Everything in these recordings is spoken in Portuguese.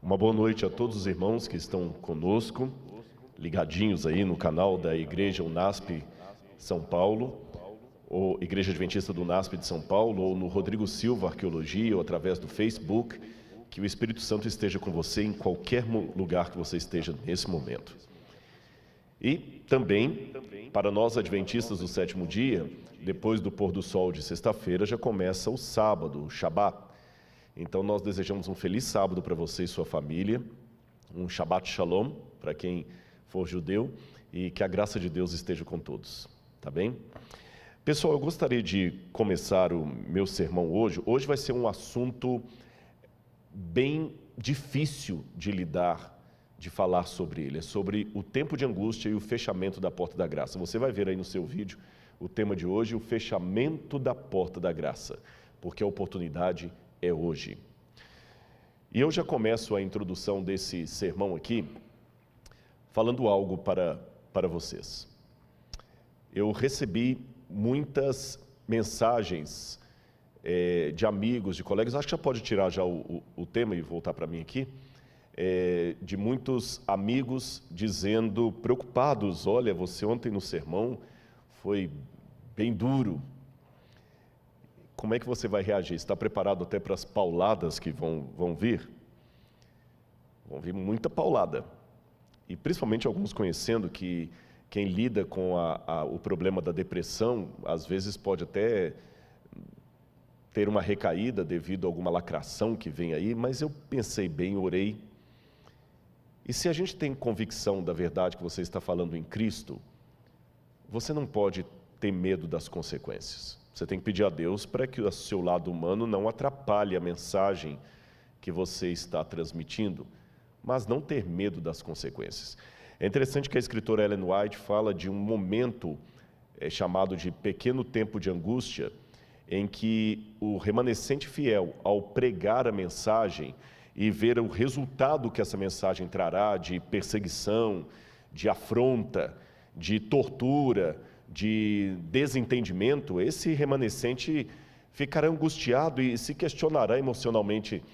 Uma boa noite a todos os irmãos que estão conosco, ligadinhos aí no canal da Igreja UNASP São Paulo, ou Igreja Adventista do UNASP de São Paulo, ou no Rodrigo Silva Arqueologia, ou através do Facebook. Que o Espírito Santo esteja com você em qualquer lugar que você esteja nesse momento. E também, para nós adventistas do sétimo dia, depois do pôr do sol de sexta-feira, já começa o sábado, o Shabat. Então nós desejamos um feliz sábado para você e sua família, um Shabbat Shalom para quem for judeu, e que a graça de Deus esteja com todos, tá bem? Pessoal, eu gostaria de começar o meu sermão hoje. Hoje vai ser um assunto bem difícil de lidar, de falar sobre ele. É sobre o tempo de angústia e o fechamento da porta da graça. Você vai ver aí no seu vídeo o tema de hoje, o fechamento da porta da graça, porque a oportunidade é hoje. E eu já começo a introdução desse sermão aqui, falando algo para vocês. Eu recebi muitas mensagens de amigos, de colegas, acho que já pode tirar já o tema e voltar para mim aqui, de muitos amigos dizendo, preocupados, olha, você ontem no sermão foi bem duro. Como é que você vai reagir? Está preparado até para as pauladas que vão vir? Vão vir muita paulada. E principalmente alguns conhecendo que quem lida com o problema da depressão, às vezes pode até ter uma recaída devido a alguma lacração que vem aí, mas eu pensei bem, orei. E se a gente tem convicção da verdade que você está falando em Cristo, você não pode ter medo das consequências. Você tem que pedir a Deus para que o seu lado humano não atrapalhe a mensagem que você está transmitindo, mas não ter medo das consequências. É interessante que a escritora Ellen White fala de um momento chamado de pequeno tempo de angústia, em que o remanescente fiel, ao pregar a mensagem e ver o resultado que essa mensagem trará de perseguição, de afronta, de tortura, de desentendimento, esse remanescente ficará angustiado e se questionará emocionalmente: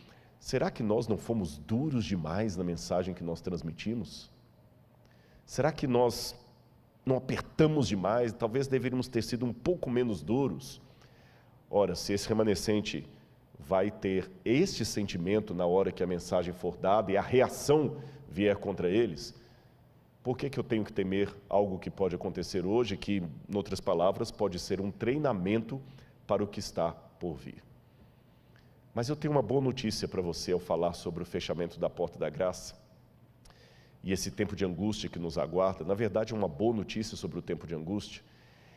será que nós não fomos duros demais na mensagem que nós transmitimos? Será que nós não apertamos demais? Talvez deveríamos ter sido um pouco menos duros. Ora, se esse remanescente vai ter este sentimento na hora que a mensagem for dada e a reação vier contra eles, por que eu tenho que temer algo que pode acontecer hoje, que, em outras palavras, pode ser um treinamento para o que está por vir? Mas eu tenho uma boa notícia para você ao falar sobre o fechamento da porta da graça e esse tempo de angústia que nos aguarda. Na verdade, uma boa notícia sobre o tempo de angústia.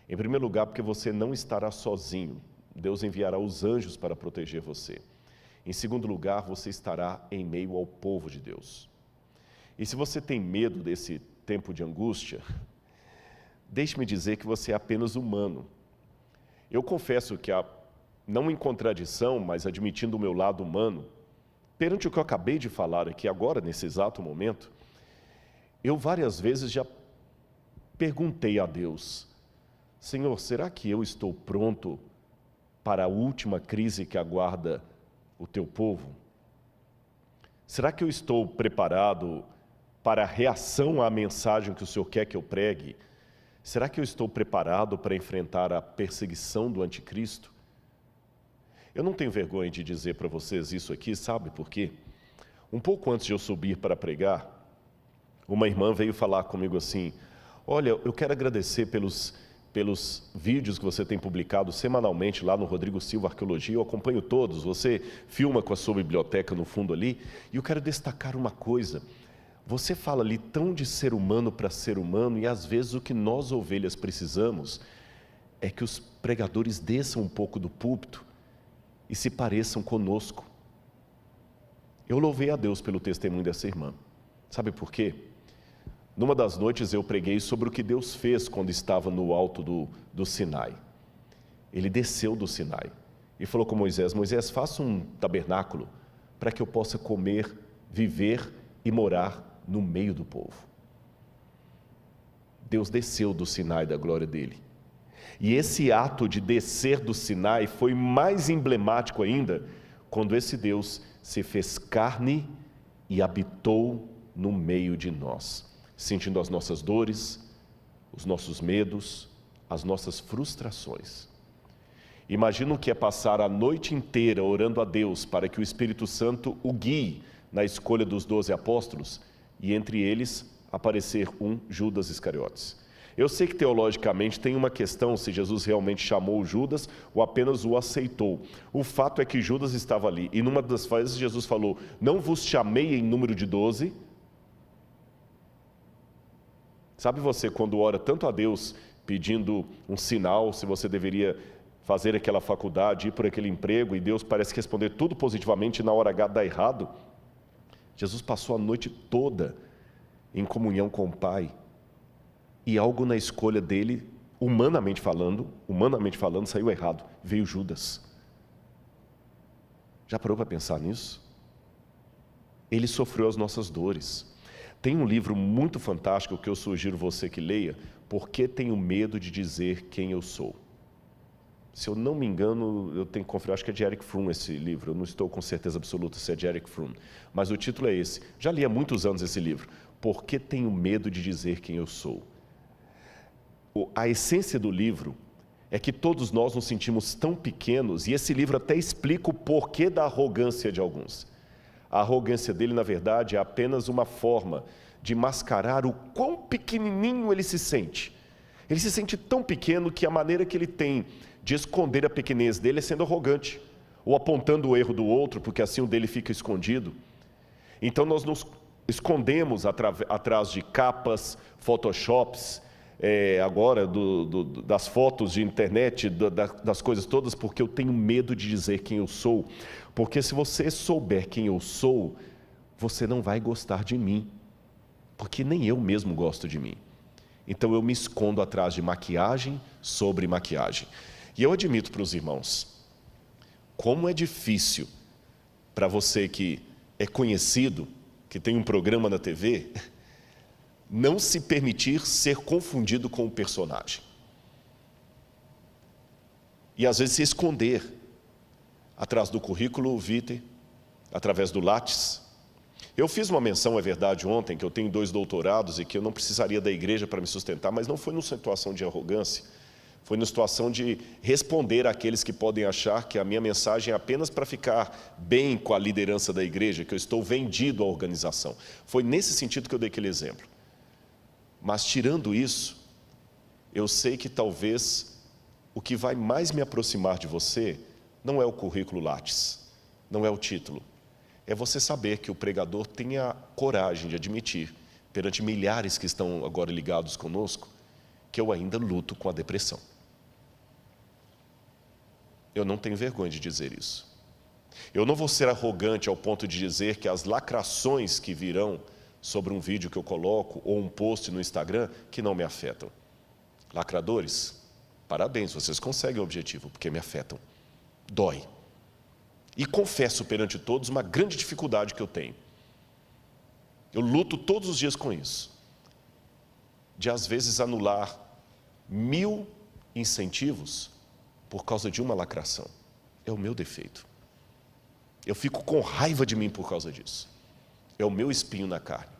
Em primeiro lugar, porque você não estará sozinho. Deus enviará os anjos para proteger você. Em segundo lugar, você estará em meio ao povo de Deus. E se você tem medo desse tempo de angústia, deixe-me dizer que você é apenas humano. Eu confesso que, não em contradição, mas admitindo o meu lado humano, perante o que eu acabei de falar aqui agora, nesse exato momento, eu várias vezes já perguntei a Deus: Senhor, será que eu estou pronto para a última crise que aguarda o teu povo? Será que eu estou preparado para a reação à mensagem que o Senhor quer que eu pregue? Será que eu estou preparado para enfrentar a perseguição do anticristo? Eu não tenho vergonha de dizer para vocês isso aqui, sabe por quê? Um pouco antes de eu subir para pregar, uma irmã veio falar comigo assim: olha, eu quero agradecer pelos vídeos que você tem publicado semanalmente lá no Rodrigo Silva Arqueologia. Eu acompanho todos, você filma com a sua biblioteca no fundo ali, e eu quero destacar uma coisa: você fala ali tão de ser humano para ser humano, e às vezes o que nós ovelhas precisamos é que os pregadores desçam um pouco do púlpito e se pareçam conosco. Eu louvei a Deus pelo testemunho dessa irmã. Sabe por quê? Numa das noites eu preguei sobre o que Deus fez quando estava no alto do Sinai. Ele desceu do Sinai e falou com Moisés: Moisés, faça um tabernáculo para que eu possa comer, viver e morar no meio do povo. Deus desceu do Sinai da glória dele. E esse ato de descer do Sinai foi mais emblemático ainda quando esse Deus se fez carne e habitou no meio de nós, sentindo as nossas dores, os nossos medos, as nossas frustrações. Imagina o que é passar a noite inteira orando a Deus para que o Espírito Santo o guie na escolha dos 12 apóstolos e entre eles aparecer um Judas Iscariotes. Eu sei que teologicamente tem uma questão se Jesus realmente chamou Judas ou apenas o aceitou. O fato é que Judas estava ali e numa das vezes Jesus falou: não vos chamei em número de 12. Sabe você quando ora tanto a Deus pedindo um sinal, se você deveria fazer aquela faculdade, ir por aquele emprego, e Deus parece responder tudo positivamente e na hora H dá errado? Jesus passou a noite toda em comunhão com o Pai, e algo na escolha dele, humanamente falando, saiu errado, veio Judas. Já parou para pensar nisso? Ele sofreu as nossas dores. Tem um livro muito fantástico que eu sugiro você que leia, Por que Tenho Medo de Dizer Quem Eu Sou? Se eu não me engano, eu tenho que conferir, acho que é de Erich Fromm esse livro, eu não estou com certeza absoluta se é de Erich Fromm, mas o título é esse. Já li há muitos anos esse livro, Por que Tenho Medo de Dizer Quem Eu Sou? A essência do livro é que todos nós nos sentimos tão pequenos, e esse livro até explica o porquê da arrogância de alguns. A arrogância dele, na verdade, é apenas uma forma de mascarar o quão pequenininho ele se sente. Ele se sente tão pequeno que a maneira que ele tem de esconder a pequenez dele é sendo arrogante, ou apontando o erro do outro, porque assim o dele fica escondido. Então nós nos escondemos atrás de capas, photoshops, agora das fotos de internet, das coisas todas, porque eu tenho medo de dizer quem eu sou. Porque se você souber quem eu sou, você não vai gostar de mim, porque nem eu mesmo gosto de mim. Então eu me escondo atrás de maquiagem sobre maquiagem. E eu admito para os irmãos, como é difícil para você que é conhecido, que tem um programa na TV, não se permitir ser confundido com o personagem. E às vezes se esconder atrás do currículo vitae, através do Lattes. Eu fiz uma menção, é verdade, ontem, que eu tenho 2 doutorados e que eu não precisaria da igreja para me sustentar, mas não foi numa situação de arrogância, foi numa situação de responder àqueles que podem achar que a minha mensagem é apenas para ficar bem com a liderança da igreja, que eu estou vendido à organização. Foi nesse sentido que eu dei aquele exemplo. Mas tirando isso, eu sei que talvez o que vai mais me aproximar de você não é o currículo Lattes, não é o título. É você saber que o pregador tem a coragem de admitir, perante milhares que estão agora ligados conosco, que eu ainda luto com a depressão. Eu não tenho vergonha de dizer isso. Eu não vou ser arrogante ao ponto de dizer que as lacrações que virão sobre um vídeo que eu coloco ou um post no Instagram que não me afetam. Lacradores, parabéns, vocês conseguem o objetivo, porque me afetam. Dói. E confesso perante todos uma grande dificuldade que eu tenho. Eu luto todos os dias com isso. De às vezes anular 1000 incentivos por causa de uma lacração. É o meu defeito. Eu fico com raiva de mim por causa disso. É o meu espinho na carne.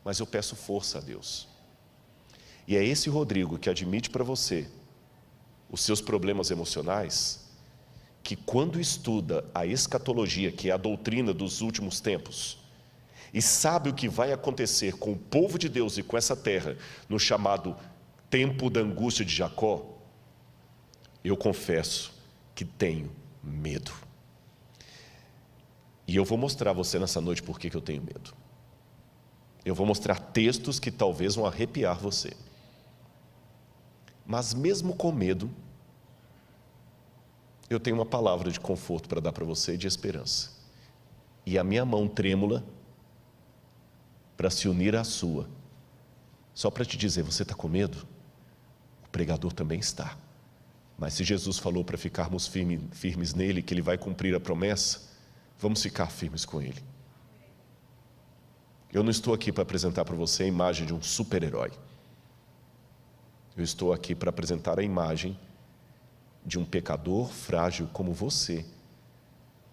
Mas eu peço força a Deus. E é esse Rodrigo que admite para você os seus problemas emocionais, que quando estuda a escatologia, que é a doutrina dos últimos tempos, e sabe o que vai acontecer com o povo de Deus e com essa terra, no chamado tempo da angústia de Jacó, eu confesso que tenho medo. E eu vou mostrar a você nessa noite por que eu tenho medo. Eu vou mostrar textos que talvez vão arrepiar você. Mas mesmo com medo, eu tenho uma palavra de conforto para dar para você e de esperança. E a minha mão trêmula para se unir à sua, só para te dizer, você está com medo? O pregador também está. Mas se Jesus falou para ficarmos firmes nele, que ele vai cumprir a promessa, vamos ficar firmes com ele. Eu não estou aqui para apresentar para você a imagem de um super-herói. Eu estou aqui para apresentar a imagem de um pecador frágil como você,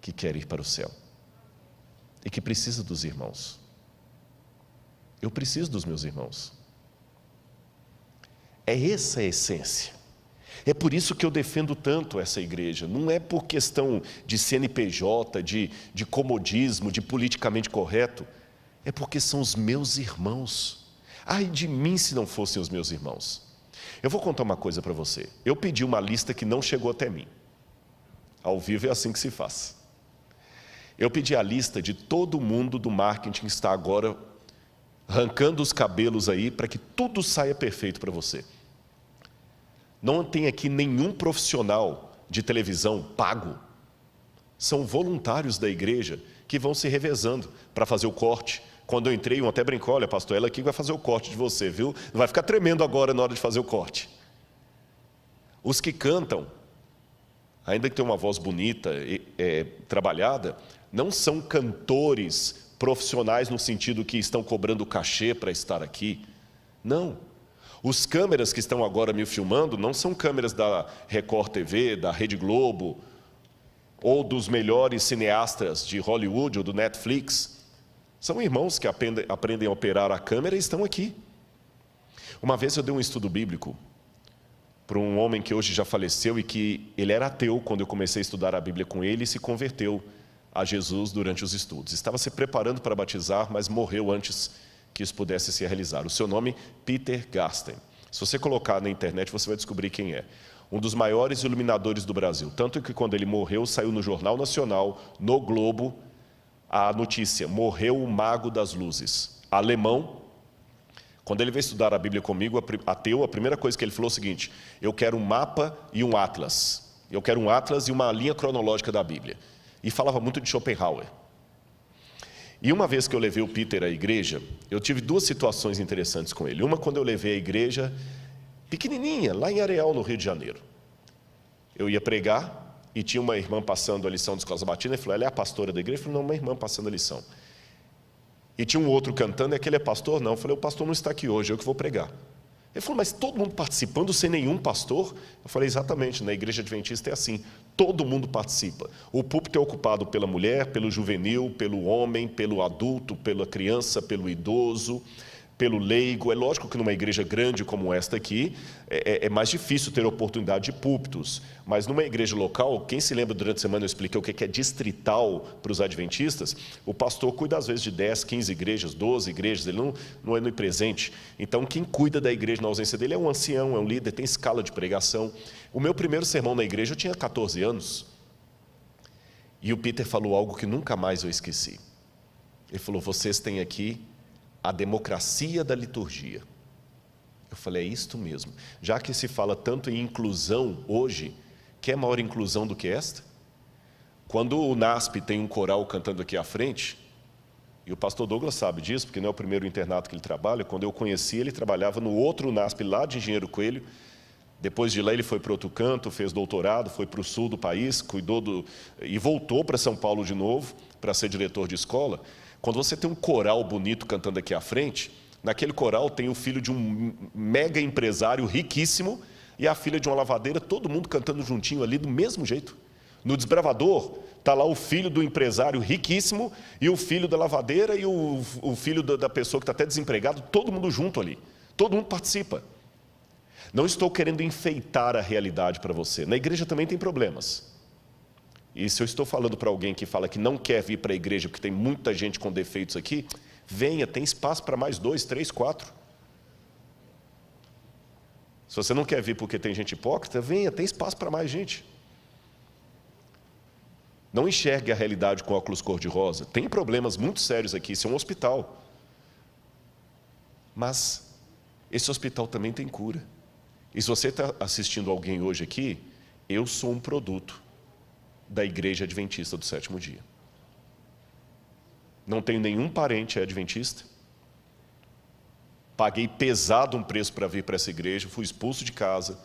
que quer ir para o céu. e que precisa dos irmãos. Eu preciso dos meus irmãos. É essa a essência. É por isso que eu defendo tanto essa igreja. Não é por questão de CNPJ, de comodismo, de politicamente correto. É porque são os meus irmãos. Ai de mim se não fossem os meus irmãos. Eu vou contar uma coisa para você. Eu pedi uma lista que não chegou até mim. Ao vivo é assim que se faz. Eu pedi a lista de todo mundo do marketing que está agora arrancando os cabelos aí para que tudo saia perfeito para você. Não tem aqui nenhum profissional de televisão pago. São voluntários da igreja que vão se revezando para fazer o corte. Quando eu entrei, um até brincou, olha pastor, ela aqui vai fazer o corte de você, viu? Não vai ficar tremendo agora na hora de fazer o corte. Os que cantam, ainda que tenham uma voz bonita, trabalhada, não são cantores profissionais no sentido que estão cobrando cachê para estar aqui. Não. Os câmeras que estão agora me filmando não são câmeras da Record TV, da Rede Globo, ou dos melhores cineastas de Hollywood ou do Netflix. São irmãos que aprendem a operar a câmera e estão aqui. Uma vez eu dei um estudo bíblico para um homem que hoje já faleceu e que ele era ateu quando eu comecei a estudar a Bíblia com ele e se converteu a Jesus durante os estudos. Estava se preparando para batizar, mas morreu antes que isso pudesse se realizar. O seu nome, Peter Garsten. Se você colocar na internet, você vai descobrir quem é. Um dos maiores iluminadores do Brasil. Tanto que quando ele morreu, saiu no Jornal Nacional, no Globo, a notícia: morreu o mago das luzes. Alemão. Quando ele veio estudar a Bíblia comigo, ateu, a primeira coisa que ele falou é o seguinte: eu quero um mapa e um atlas. Eu quero um atlas e uma linha cronológica da Bíblia. E falava muito de Schopenhauer. E uma vez que eu levei o Peter à igreja, eu tive duas situações interessantes com ele. Uma, quando eu levei a igreja pequenininha, lá em Areal, no Rio de Janeiro. Eu ia pregar e tinha uma irmã passando a lição de escola sabatina. Ele falou: ela é a pastora da igreja? Eu falei: não, uma irmã passando a lição. E tinha um outro cantando, e aquele é pastor? Não. Eu falei: o pastor não está aqui hoje, eu que vou pregar. Ele falou: mas todo mundo participando sem nenhum pastor? Eu falei: exatamente, na igreja adventista é assim, todo mundo participa. O púlpito é ocupado pela mulher, pelo juvenil, pelo homem, pelo adulto, pela criança, pelo idoso, pelo leigo. É lógico que numa igreja grande como esta aqui, é mais difícil ter oportunidade de púlpitos, mas numa igreja local, quem se lembra durante a semana eu expliquei o que é distrital para os adventistas, o pastor cuida às vezes de 10, 15 igrejas, 12 igrejas, ele não é onipresente. Então quem cuida da igreja na ausência dele é um ancião, é um líder, tem escala de pregação. O meu primeiro sermão na igreja eu tinha 14 anos, e o Peter falou algo que nunca mais eu esqueci. Ele falou: vocês têm aqui a democracia da liturgia. Eu falei: é isto mesmo. Já que se fala tanto em inclusão hoje, quer maior inclusão do que esta? Quando o NASP tem um coral cantando aqui à frente, e o pastor Douglas sabe disso, porque não é o primeiro internato que ele trabalha, quando eu conheci ele trabalhava no outro NASP lá de Engenheiro Coelho. Depois de lá ele foi para outro canto, fez doutorado, foi para o sul do país, e voltou para São Paulo de novo, para ser diretor de escola. Quando você tem um coral bonito cantando aqui à frente, naquele coral tem o filho de um mega empresário riquíssimo e a filha de uma lavadeira, todo mundo cantando juntinho ali do mesmo jeito. No desbravador, está lá o filho do empresário riquíssimo e o filho da lavadeira e o filho da pessoa que está até desempregado, todo mundo junto ali, todo mundo participa. Não estou querendo enfeitar a realidade para você. Na igreja também tem problemas. E se eu estou falando para alguém que fala que não quer vir para a igreja porque tem muita gente com defeitos aqui, venha, tem espaço para mais 2, 3, 4. Se você não quer vir porque tem gente hipócrita, venha, tem espaço para mais gente. Não enxergue a realidade com óculos cor-de-rosa. Tem problemas muito sérios aqui, isso é um hospital. Mas esse hospital também tem cura. E se você está assistindo alguém hoje aqui, eu sou um produto da Igreja Adventista do Sétimo Dia. Não tenho nenhum parente adventista. Paguei pesado um preço para vir para essa igreja, fui expulso de casa,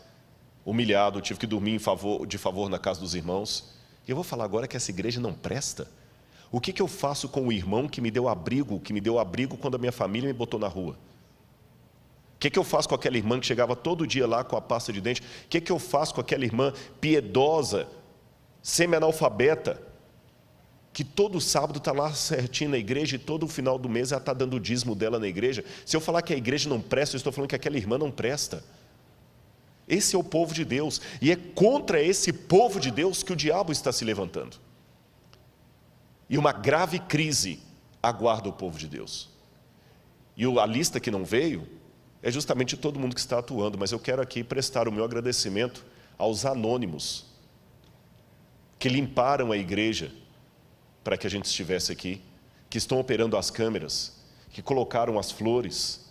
humilhado, tive que dormir de favor na casa dos irmãos. E eu vou falar agora que essa igreja não presta. O que eu faço com o irmão que me deu abrigo quando a minha família me botou na rua? O que eu faço com aquela irmã que chegava todo dia lá com a pasta de dente? O que eu faço com aquela irmã piedosa, semi-analfabeta, que todo sábado está lá certinho na igreja e todo final do mês ela está dando o dízimo dela na igreja. Se eu falar que a igreja não presta, eu estou falando que aquela irmã não presta. Esse é o povo de Deus, e é contra esse povo de Deus que o diabo está se levantando. E uma grave crise aguarda o povo de Deus. E a lista que não veio é justamente todo mundo que está atuando, mas eu quero aqui prestar o meu agradecimento aos anônimos que limparam a igreja para que a gente estivesse aqui, que estão operando as câmeras, que colocaram as flores.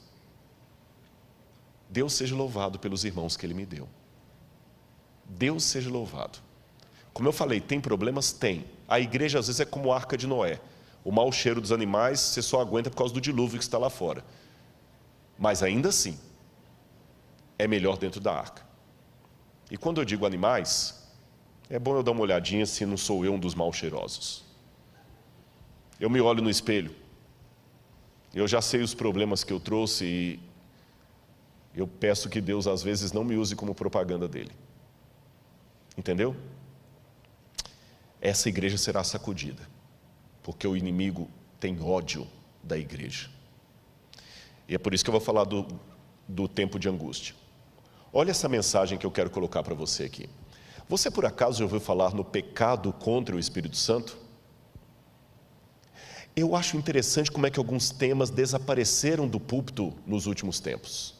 Deus seja louvado pelos irmãos que Ele me deu. Deus seja louvado. Como eu falei, tem problemas? Tem. A igreja às vezes é como a Arca de Noé. O mau cheiro dos animais você só aguenta por causa do dilúvio que está lá fora. Mas ainda assim, é melhor dentro da arca. E quando eu digo animais, é bom eu dar uma olhadinha se não sou eu um dos mal cheirosos. Eu me olho no espelho, eu já sei os problemas que eu trouxe e eu peço que Deus às vezes não me use como propaganda dele. Entendeu? Essa igreja será sacudida, porque o inimigo tem ódio da igreja. E é por isso que eu vou falar do tempo de angústia. Olha essa mensagem que eu quero colocar para você aqui. Você por acaso já ouviu falar no pecado contra o Espírito Santo? Eu acho interessante como é que alguns temas desapareceram do púlpito nos últimos tempos.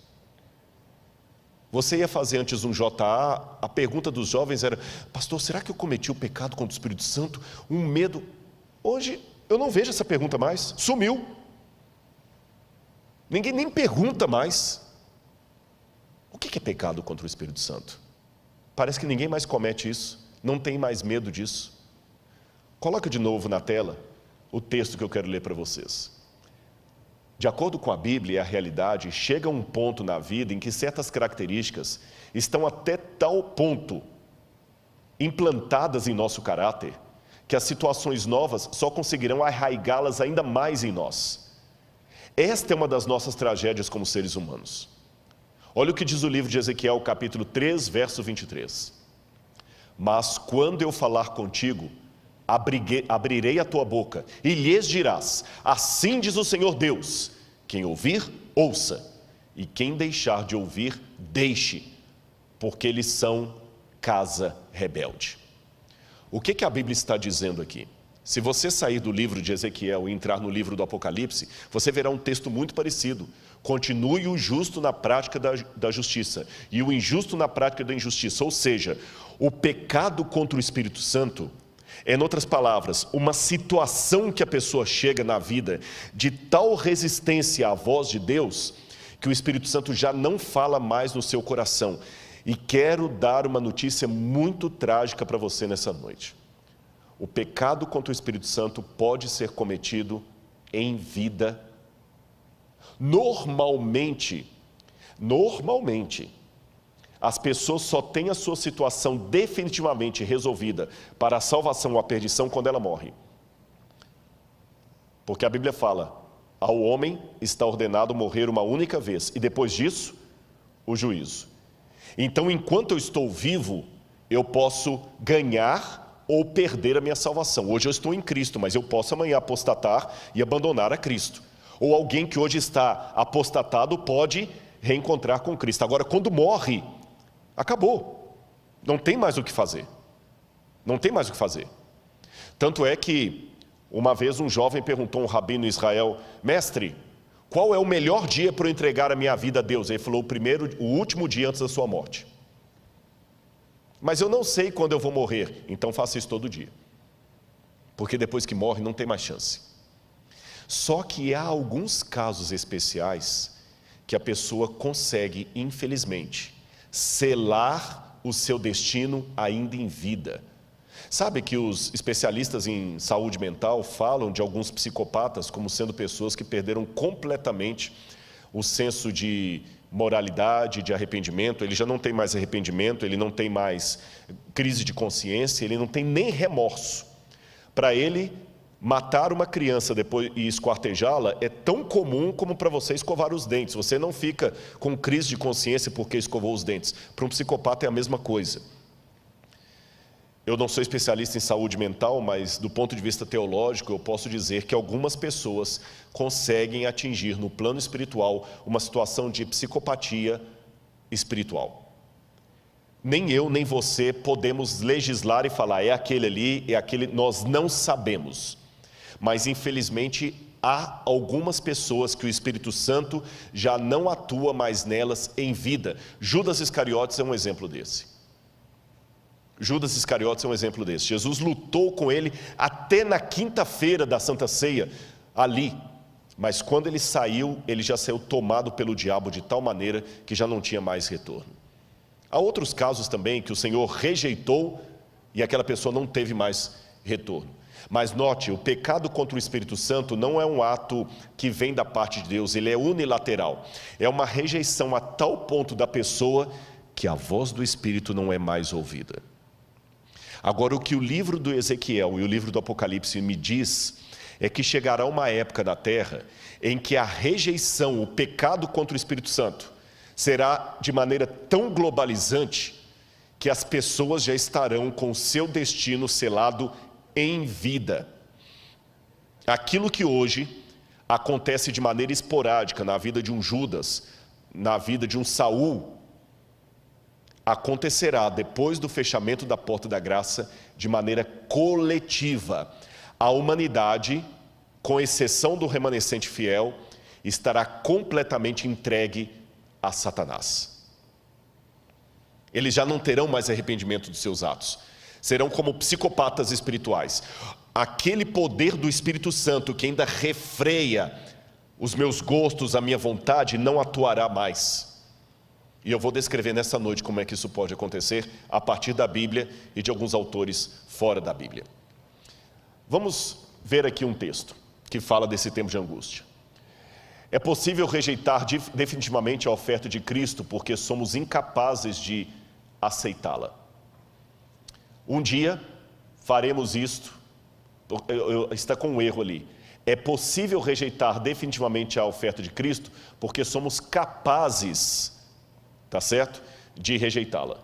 Você ia fazer antes um JA, a pergunta dos jovens era: pastor, será que eu cometi o pecado contra o Espírito Santo? Um medo. Hoje eu não vejo essa pergunta mais, sumiu. Ninguém nem pergunta mais. O que é pecado contra o Espírito Santo? Parece que ninguém mais comete isso, não tem mais medo disso. Coloca de novo na tela o texto que eu quero ler para vocês. De acordo com a Bíblia e a realidade, chega um ponto na vida em que certas características estão até tal ponto implantadas em nosso caráter, que as situações novas só conseguirão arraigá-las ainda mais em nós. Esta é uma das nossas tragédias como seres humanos. Olha o que diz o livro de Ezequiel, capítulo 3, verso 23. Mas quando eu falar contigo, abrirei a tua boca e lhes dirás: assim diz o Senhor Deus, quem ouvir, ouça, e quem deixar de ouvir, deixe, porque eles são casa rebelde. O que a Bíblia está dizendo aqui? Se você sair do livro de Ezequiel e entrar no livro do Apocalipse, você verá um texto muito parecido. Continue o justo na prática da justiça e o injusto na prática da injustiça. Ou seja, o pecado contra o Espírito Santo é, em outras palavras, uma situação que a pessoa chega na vida de tal resistência à voz de Deus, que o Espírito Santo já não fala mais no seu coração. E quero dar uma notícia muito trágica para você nessa noite. O pecado contra o Espírito Santo pode ser cometido em vida. Normalmente, as pessoas só têm a sua situação definitivamente resolvida para a salvação ou a perdição quando ela morre. Porque a Bíblia fala: ao homem está ordenado morrer uma única vez, e depois disso, o juízo. Então, enquanto eu estou vivo, eu posso ganhar ou perder a minha salvação. Hoje eu estou em Cristo, mas eu posso amanhã apostatar e abandonar a Cristo. Ou alguém que hoje está apostatado pode reencontrar com Cristo. Agora, quando morre, acabou. Não tem mais o que fazer. Não tem mais o que fazer. Tanto é que, uma vez um jovem perguntou a um rabino em Israel: mestre, qual é o melhor dia para eu entregar a minha vida a Deus? Ele falou: o último dia antes da sua morte. Mas eu não sei quando eu vou morrer. Então faça isso todo dia. Porque depois que morre não tem mais chance. Só que há alguns casos especiais que a pessoa consegue, infelizmente, selar o seu destino ainda em vida. Sabe que os especialistas em saúde mental falam de alguns psicopatas como sendo pessoas que perderam completamente o senso de moralidade, de arrependimento. Ele já não tem mais arrependimento, ele não tem mais crise de consciência, ele não tem nem remorso. Para ele, matar uma criança depois e esquartejá-la é tão comum como para você escovar os dentes. Você não fica com crise de consciência porque escovou os dentes. Para um psicopata é a mesma coisa. Eu não sou especialista em saúde mental, mas do ponto de vista teológico, eu posso dizer que algumas pessoas conseguem atingir no plano espiritual uma situação de psicopatia espiritual. Nem eu, nem você podemos legislar e falar, é aquele ali, é aquele, nós não sabemos. Mas infelizmente há algumas pessoas que o Espírito Santo já não atua mais nelas em vida. Judas Iscariotes é um exemplo desse. Judas Iscariotes é um exemplo desse. Jesus lutou com ele até na quinta-feira da Santa Ceia, ali. Mas quando ele saiu, ele já saiu tomado pelo diabo de tal maneira que já não tinha mais retorno. Há outros casos também que o Senhor rejeitou e aquela pessoa não teve mais retorno. Mas note, o pecado contra o Espírito Santo não é um ato que vem da parte de Deus, ele é unilateral. É uma rejeição a tal ponto da pessoa que a voz do Espírito não é mais ouvida. Agora, o que o livro do Ezequiel e o livro do Apocalipse me diz é que chegará uma época na terra em que a rejeição, o pecado contra o Espírito Santo será de maneira tão globalizante que as pessoas já estarão com o seu destino selado em vida. Aquilo que hoje acontece de maneira esporádica na vida de um Judas, na vida de um Saul, acontecerá depois do fechamento da porta da graça de maneira coletiva. A humanidade, com exceção do remanescente fiel, estará completamente entregue a Satanás. Eles já não terão mais arrependimento dos seus atos. Serão como psicopatas espirituais. Aquele poder do Espírito Santo que ainda refreia os meus gostos, a minha vontade, não atuará mais. E eu vou descrever nessa noite como é que isso pode acontecer a partir da Bíblia e de alguns autores fora da Bíblia. Vamos ver aqui um texto que fala desse tempo de angústia. É possível rejeitar definitivamente a oferta de Cristo porque somos incapazes de aceitá-la. Um dia faremos isto, está com um erro ali. É possível rejeitar definitivamente a oferta de Cristo porque somos capazes, tá certo, de rejeitá-la.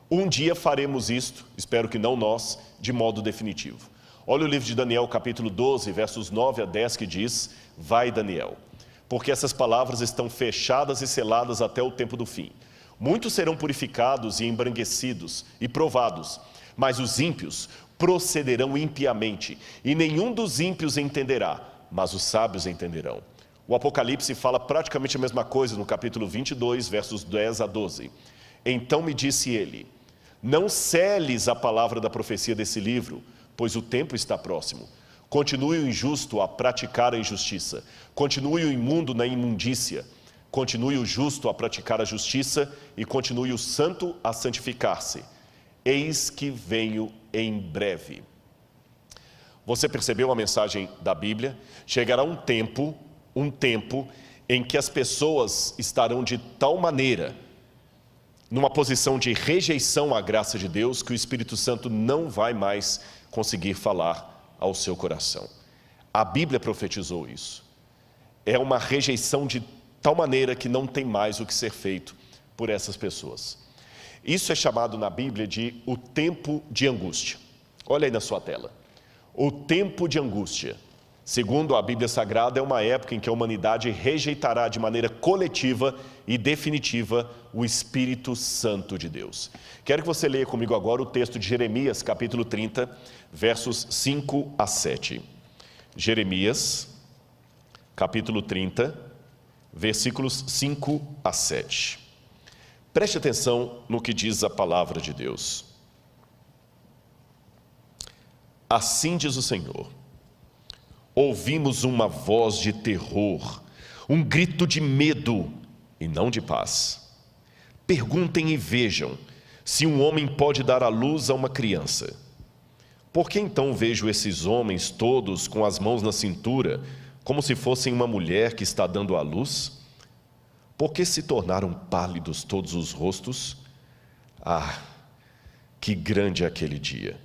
Um dia faremos isto, espero que não nós, de modo definitivo. Olha o livro de Daniel, capítulo 12, versos 9 a 10, que diz: vai, Daniel, porque essas palavras estão fechadas e seladas até o tempo do fim. Muitos serão purificados e embranquecidos e provados, mas os ímpios procederão impiamente, e nenhum dos ímpios entenderá, mas os sábios entenderão. O Apocalipse fala praticamente a mesma coisa no capítulo 22, versos 10 a 12. Então me disse ele: não seles a palavra da profecia desse livro, pois o tempo está próximo. Continue o injusto a praticar a injustiça, continue o imundo na imundícia, continue o justo a praticar a justiça e continue o santo a santificar-se. Eis que venho em breve. Você percebeu a mensagem da Bíblia? Chegará um tempo em que as pessoas estarão de tal maneira numa posição de rejeição à graça de Deus que o Espírito Santo não vai mais conseguir falar ao seu coração. A Bíblia profetizou isso. É uma rejeição de tal maneira que não tem mais o que ser feito por essas pessoas. Isso é chamado na Bíblia de o tempo de angústia. Olha aí na sua tela. O tempo de angústia, segundo a Bíblia Sagrada, é uma época em que a humanidade rejeitará de maneira coletiva e definitiva o Espírito Santo de Deus. Quero que você leia comigo agora o texto de Jeremias, capítulo 30, versos 5 a 7. Jeremias, capítulo 30, versículos 5 a 7. Preste atenção no que diz a palavra de Deus. Assim diz o Senhor: ouvimos uma voz de terror, um grito de medo e não de paz. Perguntem e vejam se um homem pode dar à luz a uma criança. Por que então vejo esses homens todos com as mãos na cintura, como se fossem uma mulher que está dando à luz? Por que se tornaram pálidos todos os rostos? Ah, que grande é aquele dia!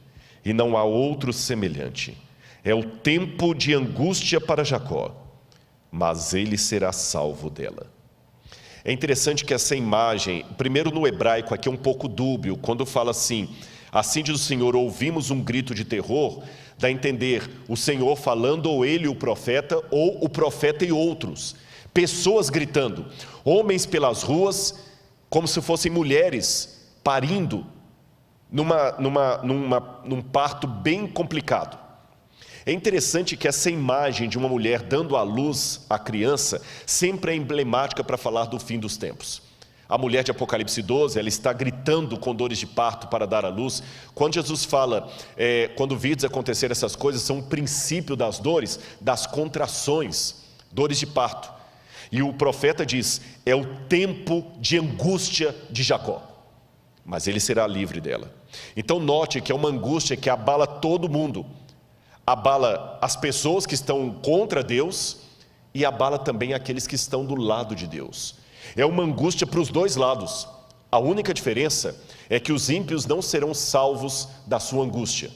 E não há outro semelhante. É o tempo de angústia para Jacó, mas ele será salvo dela. É interessante que essa imagem, primeiro no hebraico aqui é um pouco dúbio, quando fala assim: Assim diz o Senhor, ouvimos um grito de terror, dá a entender o Senhor falando, ou ele o profeta, ou o profeta e outros. Pessoas gritando, homens pelas ruas, como se fossem mulheres parindo, num parto bem complicado. É interessante que essa imagem de uma mulher dando à luz a criança sempre é emblemática para falar do fim dos tempos. A mulher de Apocalipse 12, ela está gritando com dores de parto para dar à luz. Quando Jesus fala, quando virdes acontecer essas coisas, são o princípio das dores, das contrações, dores de parto. E o profeta diz, é o tempo de angústia de Jacó, mas ele será livre dela. Então note que é uma angústia que abala todo mundo, abala as pessoas que estão contra Deus e abala também aqueles que estão do lado de Deus. É uma angústia para os dois lados. A única diferença é que os ímpios não serão salvos da sua angústia,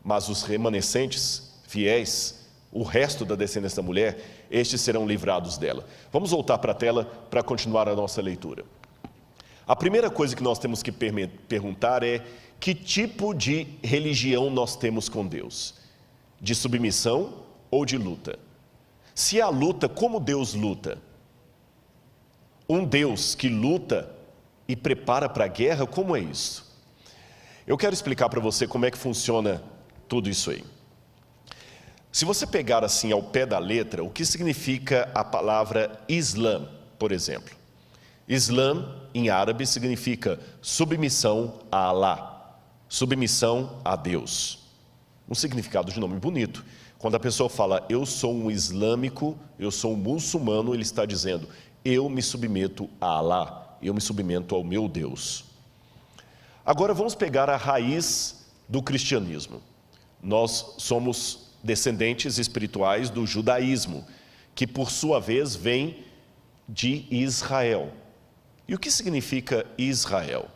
mas os remanescentes, fiéis, o resto da descendência da mulher, estes serão livrados dela. Vamos voltar para a tela para continuar a nossa leitura. A primeira coisa que nós temos que perguntar é: que tipo de religião nós temos com Deus? De submissão ou de luta? Se há luta, como Deus luta? Um Deus que luta e prepara para a guerra, como é isso? Eu quero explicar para você como é que funciona tudo isso aí. Se você pegar assim ao pé da letra, o que significa a palavra Islã, por exemplo? Islã, em árabe, significa submissão a Alá, submissão a Deus. Um significado de nome bonito. Quando a pessoa fala, eu sou um islâmico, eu sou um muçulmano, ele está dizendo, eu me submeto a Alá, eu me submeto ao meu Deus. Agora vamos pegar a raiz do cristianismo. Nós somos descendentes espirituais do judaísmo, que por sua vez vem de Israel. E o que significa Israel?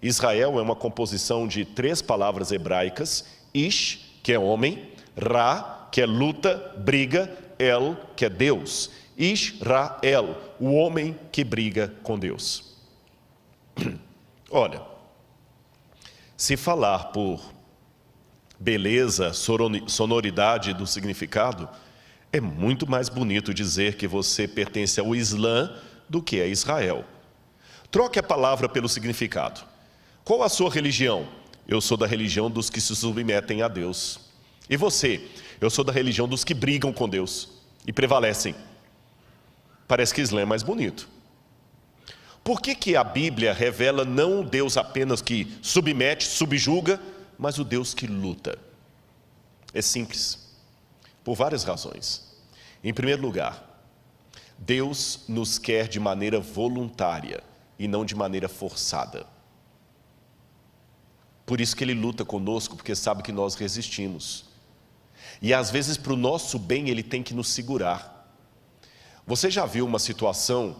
Israel é uma composição de 3 palavras hebraicas, Ish, que é homem, Ra, que é luta, briga, El, que é Deus. Israel, o homem que briga com Deus. Olha, se falar por beleza, sonoridade do significado, é muito mais bonito dizer que você pertence ao Islã do que a Israel. Troque a palavra pelo significado. Qual a sua religião? Eu sou da religião dos que se submetem a Deus. E você? Eu sou da religião dos que brigam com Deus e prevalecem. Parece que Islã é mais bonito. Por que a Bíblia revela não o Deus apenas que submete, subjuga, mas o Deus que luta? É simples, por várias razões. Em primeiro lugar, Deus nos quer de maneira voluntária e não de maneira forçada. Por isso que Ele luta conosco, porque sabe que nós resistimos. E às vezes para o nosso bem Ele tem que nos segurar. Você já viu uma situação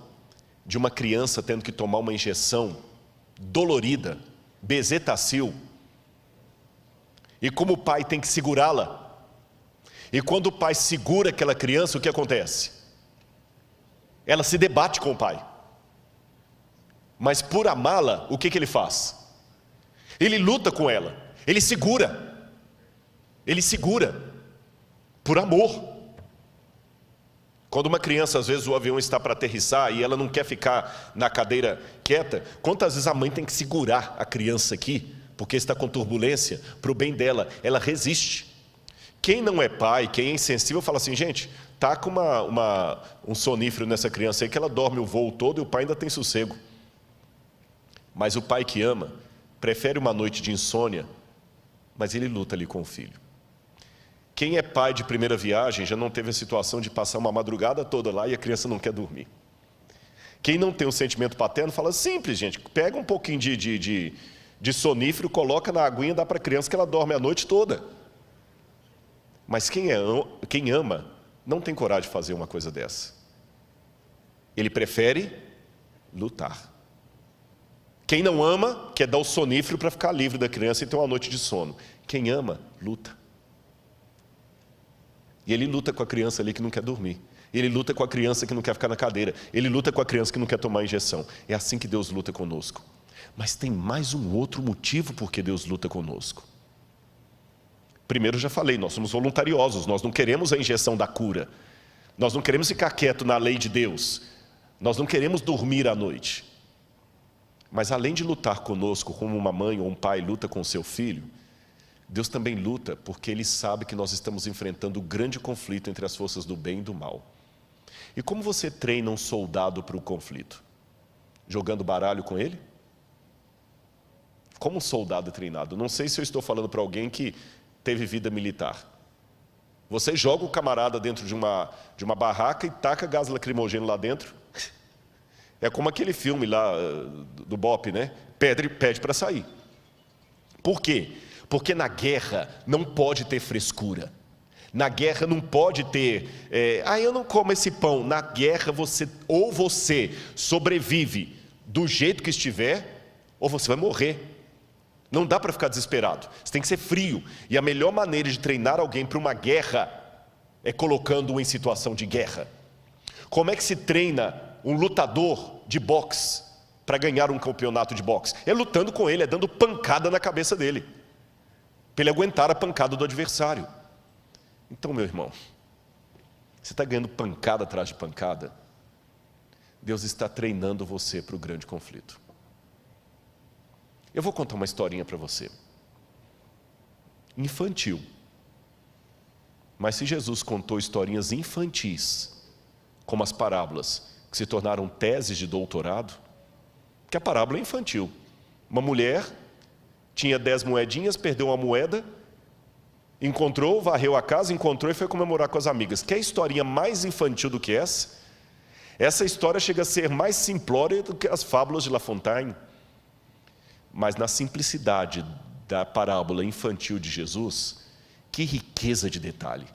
de uma criança tendo que tomar uma injeção dolorida, bezetacil, e como o pai tem que segurá-la? E quando o pai segura aquela criança, o que acontece? Ela se debate com o pai. Mas por amá-la, o que ele faz? Ele luta com ela, ele segura, por amor. Quando uma criança, às vezes o avião está para aterrissar e ela não quer ficar na cadeira quieta, quantas vezes a mãe tem que segurar a criança aqui, porque está com turbulência, para o bem dela, ela resiste. Quem não é pai, quem é insensível, fala assim, gente, tá com um sonífero nessa criança aí que ela dorme o voo todo e o pai ainda tem sossego. Mas o pai que ama, prefere uma noite de insônia, mas ele luta ali com o filho. Quem é pai de primeira viagem já não teve a situação de passar uma madrugada toda lá e a criança não quer dormir. Quem não tem um sentimento paterno fala, simples, gente, pega um pouquinho de sonífero, coloca na aguinha, dá para a criança que ela dorme a noite toda. Mas quem ama não tem coragem de fazer uma coisa dessa. Ele prefere lutar. Quem não ama quer dar o sonífero para ficar livre da criança e ter uma noite de sono. Quem ama, luta. E ele luta com a criança ali que não quer dormir. Ele luta com a criança que não quer ficar na cadeira. Ele luta com a criança que não quer tomar injeção. É assim que Deus luta conosco. Mas tem mais um outro motivo por que Deus luta conosco. Primeiro, já falei, nós somos voluntariosos, nós não queremos a injeção da cura. Nós não queremos ficar quieto na lei de Deus. Nós não queremos dormir à noite. Mas além de lutar conosco, como uma mãe ou um pai luta com o seu filho, Deus também luta porque Ele sabe que nós estamos enfrentando o grande conflito entre as forças do bem e do mal. E como você treina um soldado para o conflito? Jogando baralho com ele? Como um soldado é treinado? Não sei se eu estou falando para alguém que teve vida militar. Você joga o camarada dentro de uma barraca e taca gás lacrimogêneo lá dentro. É como aquele filme lá do Bop, né? Pede para sair. Por quê? Porque na guerra não pode ter frescura. Na guerra não pode ter, eu não como esse pão. Na guerra você sobrevive do jeito que estiver, ou você vai morrer. Não dá para ficar desesperado, você tem que ser frio. E a melhor maneira de treinar alguém para uma guerra é colocando-o em situação de guerra. Como é que se treina um lutador de boxe para ganhar um campeonato de boxe? É lutando com ele, é dando pancada na cabeça dele, para ele aguentar a pancada do adversário. Então, meu irmão, você está ganhando pancada atrás de pancada, Deus está treinando você para o grande conflito. Eu vou contar uma historinha para você. Infantil. Mas se Jesus contou historinhas infantis, como as parábolas, que se tornaram teses de doutorado, que a parábola é infantil. Uma mulher tinha 10 moedinhas, perdeu uma moeda, encontrou, varreu a casa, encontrou e foi comemorar com as amigas. Quer historinha mais infantil do que essa? Essa história chega a ser mais simplória do que as fábulas de La Fontaine. Mas na simplicidade da parábola infantil de Jesus, que riqueza de detalhe.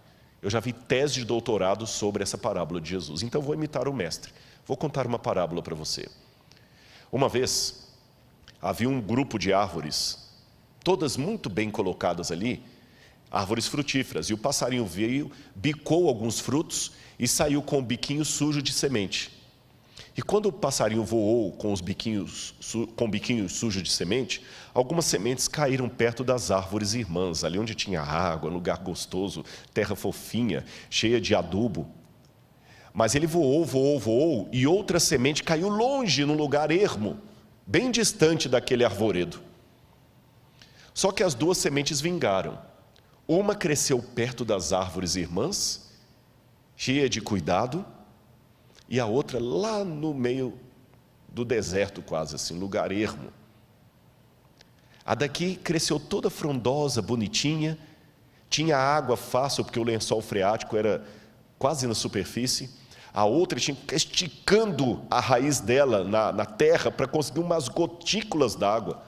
Eu já vi tese de doutorado sobre essa parábola de Jesus. Então vou imitar o mestre. Vou contar uma parábola para você. Uma vez, havia um grupo de árvores, todas muito bem colocadas ali, árvores frutíferas, e o passarinho veio, bicou alguns frutos e saiu com o biquinho sujo de semente. E quando o passarinho voou com o biquinho sujo de semente, algumas sementes caíram perto das árvores irmãs, ali onde tinha água, lugar gostoso, terra fofinha, cheia de adubo. Mas ele voou, e outra semente caiu longe, num lugar ermo, bem distante daquele arvoredo. Só que as duas sementes vingaram. Uma cresceu perto das árvores irmãs, cheia de cuidado, e a outra lá no meio do deserto, quase assim, lugar ermo. A daqui cresceu toda frondosa, bonitinha, tinha água fácil, porque o lençol freático era quase na superfície. A outra tinha que ficar esticando a raiz dela na terra para conseguir umas gotículas d'água.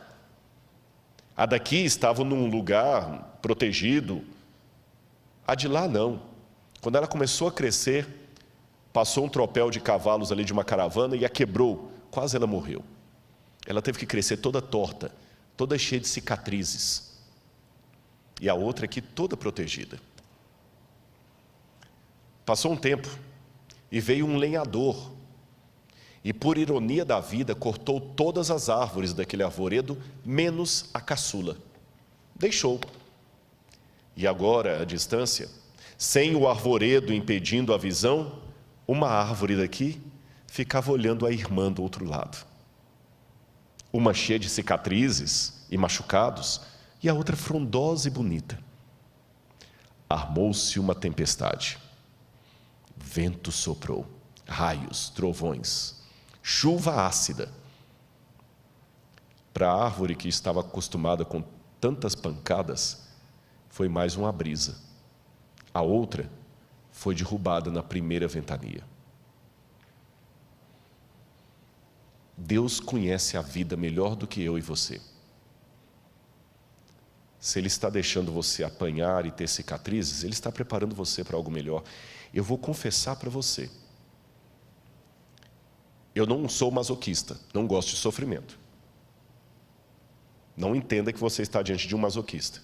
A daqui estava num lugar protegido. A de lá não. Quando ela começou a crescer, passou um tropel de cavalos ali de uma caravana e a quebrou. Quase ela morreu. Ela teve que crescer toda torta, toda cheia de cicatrizes. E a outra aqui toda protegida. Passou um tempo e veio um lenhador. E por ironia da vida, cortou todas as árvores daquele arvoredo, menos a caçula. Deixou. E agora, à distância, sem o arvoredo impedindo a visão, uma árvore daqui ficava olhando a irmã do outro lado. Uma cheia de cicatrizes e machucados, e a outra frondosa e bonita. Armou-se uma tempestade. Vento soprou, raios, trovões, chuva ácida. Para a árvore que estava acostumada com tantas pancadas, foi mais uma brisa. A outra foi derrubada na primeira ventania. Deus conhece a vida melhor do que eu e você. Se Ele está deixando você apanhar e ter cicatrizes, Ele está preparando você para algo melhor. Eu vou confessar para você. Eu não sou masoquista, não gosto de sofrimento. Não entenda que você está diante de um masoquista.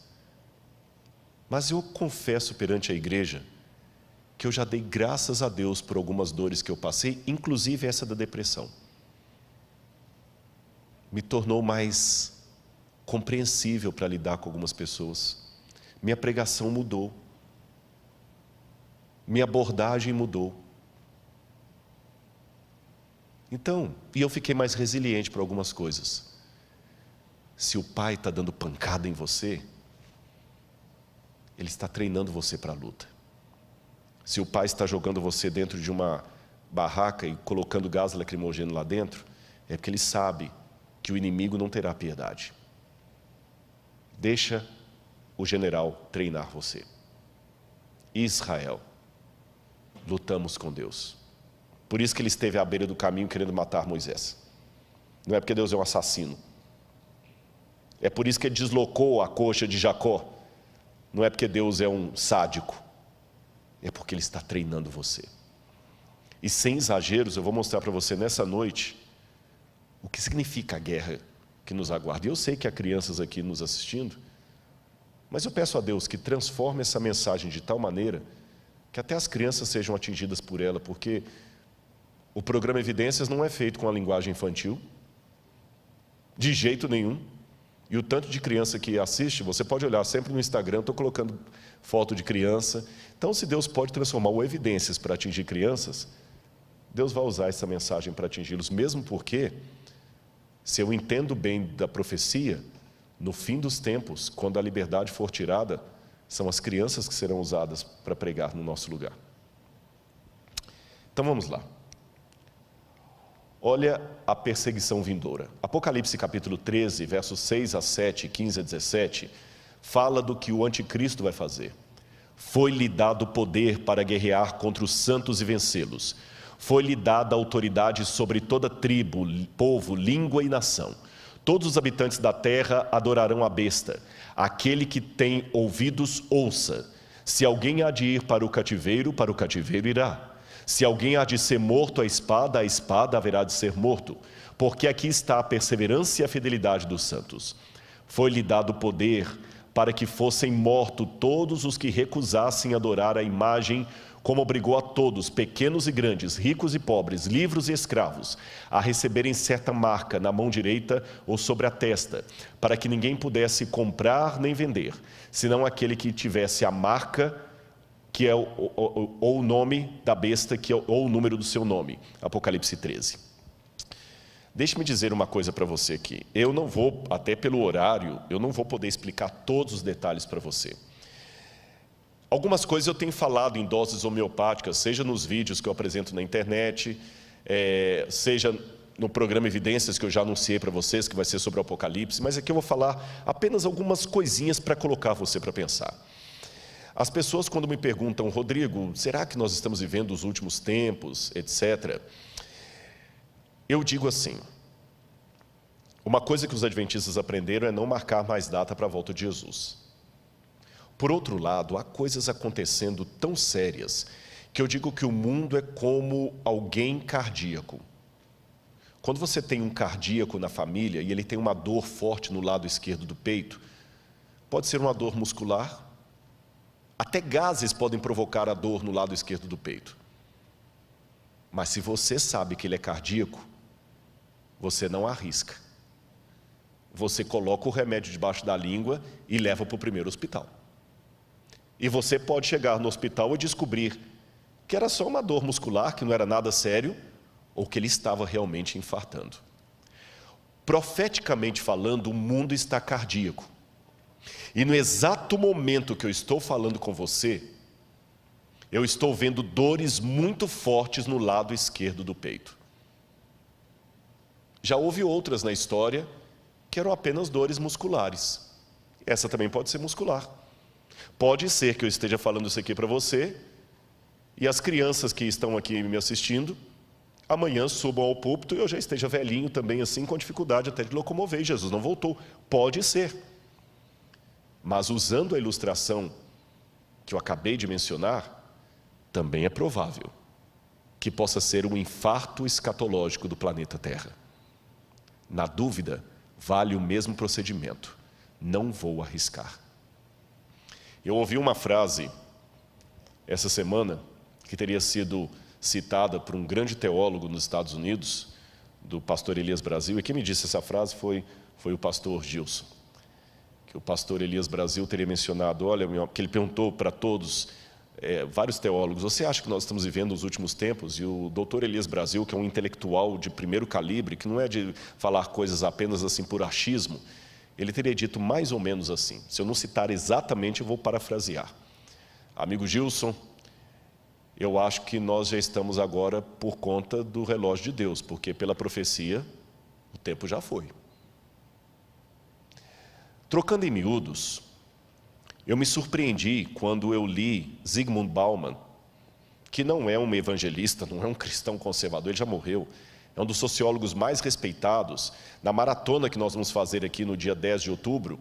Mas eu confesso perante a igreja que eu já dei graças a Deus por algumas dores que eu passei, inclusive essa da depressão. me tornou mais compreensível para lidar com algumas pessoas. Minha pregação mudou. Minha abordagem mudou. Então, e eu fiquei mais resiliente para algumas coisas. Se o pai está dando pancada em você, ele está treinando você para a luta. Se o pai está jogando você dentro de uma barraca e colocando gás lacrimogêneo lá dentro, é porque ele sabe que o inimigo não terá piedade. Deixa o general treinar você. Israel, lutamos com Deus. Por isso que ele esteve à beira do caminho querendo matar Moisés. Não é porque Deus é um assassino. É por isso que ele deslocou a coxa de Jacó. Não é porque Deus é um sádico. É porque ele está treinando você. E sem exageros, eu vou mostrar para você nessa noite o que significa a guerra que nos aguarda. E eu sei que há crianças aqui nos assistindo, mas eu peço a Deus que transforme essa mensagem de tal maneira que até as crianças sejam atingidas por ela, porque o programa Evidências não é feito com a linguagem infantil, de jeito nenhum. E o tanto de criança que assiste, você pode olhar sempre no Instagram, estou colocando foto de criança. Então, se Deus pode transformar o Evidências para atingir crianças, Deus vai usar essa mensagem para atingi-los, mesmo porque, se eu entendo bem da profecia, no fim dos tempos, quando a liberdade for tirada, são as crianças que serão usadas para pregar no nosso lugar. Então vamos lá. Olha a perseguição vindoura. Apocalipse capítulo 13, versos 6 a 7, 15 a 17, fala do que o anticristo vai fazer. Foi-lhe dado poder para guerrear contra os santos e vencê-los. Foi-lhe dada autoridade sobre toda tribo, povo, língua e nação. Todos os habitantes da terra adorarão a besta. Aquele que tem ouvidos, ouça. Se alguém há de ir para o cativeiro irá. Se alguém há de ser morto à espada haverá de ser morto. Porque aqui está a perseverança e a fidelidade dos santos. Foi-lhe dado poder para que fossem mortos todos os que recusassem adorar a imagem, como obrigou a todos, pequenos e grandes, ricos e pobres, livres e escravos, a receberem certa marca na mão direita ou sobre a testa, para que ninguém pudesse comprar nem vender, senão aquele que tivesse a marca, que é ou o nome da besta, que é, ou o número do seu nome. Apocalipse 13. Deixe-me dizer uma coisa para você aqui. Eu não vou, até pelo horário, eu não vou poder explicar todos os detalhes para você. Algumas coisas eu tenho falado em doses homeopáticas, seja nos vídeos que eu apresento na internet, seja no programa Evidências que eu já anunciei para vocês, que vai ser sobre o Apocalipse, mas aqui eu vou falar apenas algumas coisinhas para colocar você para pensar. As pessoas quando me perguntam, Rodrigo, será que nós estamos vivendo os últimos tempos, etc., eu digo assim, uma coisa que os adventistas aprenderam é não marcar mais data para a volta de Jesus. Por outro lado, há coisas acontecendo tão sérias que eu digo que o mundo é como alguém cardíaco. Quando você tem um cardíaco na família e ele tem uma dor forte no lado esquerdo do peito, pode ser uma dor muscular, até gases podem provocar a dor no lado esquerdo do peito. Mas se você sabe que ele é cardíaco, você não arrisca. Você coloca o remédio debaixo da língua e leva para o primeiro hospital. E você pode chegar no hospital e descobrir que era só uma dor muscular, que não era nada sério, ou que ele estava realmente infartando. Profeticamente falando, o mundo está cardíaco. E no exato momento que eu estou falando com você, eu estou vendo dores muito fortes no lado esquerdo do peito. Já houve outras na história que eram apenas dores musculares. Essa também pode ser muscular. Pode ser que eu esteja falando isso aqui para você e as crianças que estão aqui me assistindo, amanhã subam ao púlpito e eu já esteja velhinho também assim, com dificuldade até de locomover e Jesus não voltou. Pode ser. Mas usando a ilustração que eu acabei de mencionar, também é provável que possa ser um infarto escatológico do planeta Terra. Na dúvida, vale o mesmo procedimento. Não vou arriscar. Eu ouvi uma frase essa semana que teria sido citada por um grande teólogo nos Estados Unidos, do pastor Elias Brasil, e quem me disse essa frase foi o pastor Gilson, que o pastor Elias Brasil teria mencionado, olha, que ele perguntou para todos, vários teólogos, você acha que nós estamos vivendo os últimos tempos? E o doutor Elias Brasil, que é um intelectual de primeiro calibre, que não é de falar coisas apenas assim por achismo, ele teria dito mais ou menos assim. Se eu não citar exatamente, eu vou parafrasear. Amigo Gilson, eu acho que nós já estamos agora por conta do relógio de Deus, porque pela profecia, o tempo já foi. Trocando em miúdos, eu me surpreendi quando eu li Zygmunt Bauman, que não é um evangelista, não é um cristão conservador, ele já morreu, é um dos sociólogos mais respeitados. Na maratona que nós vamos fazer aqui no dia 10 de outubro,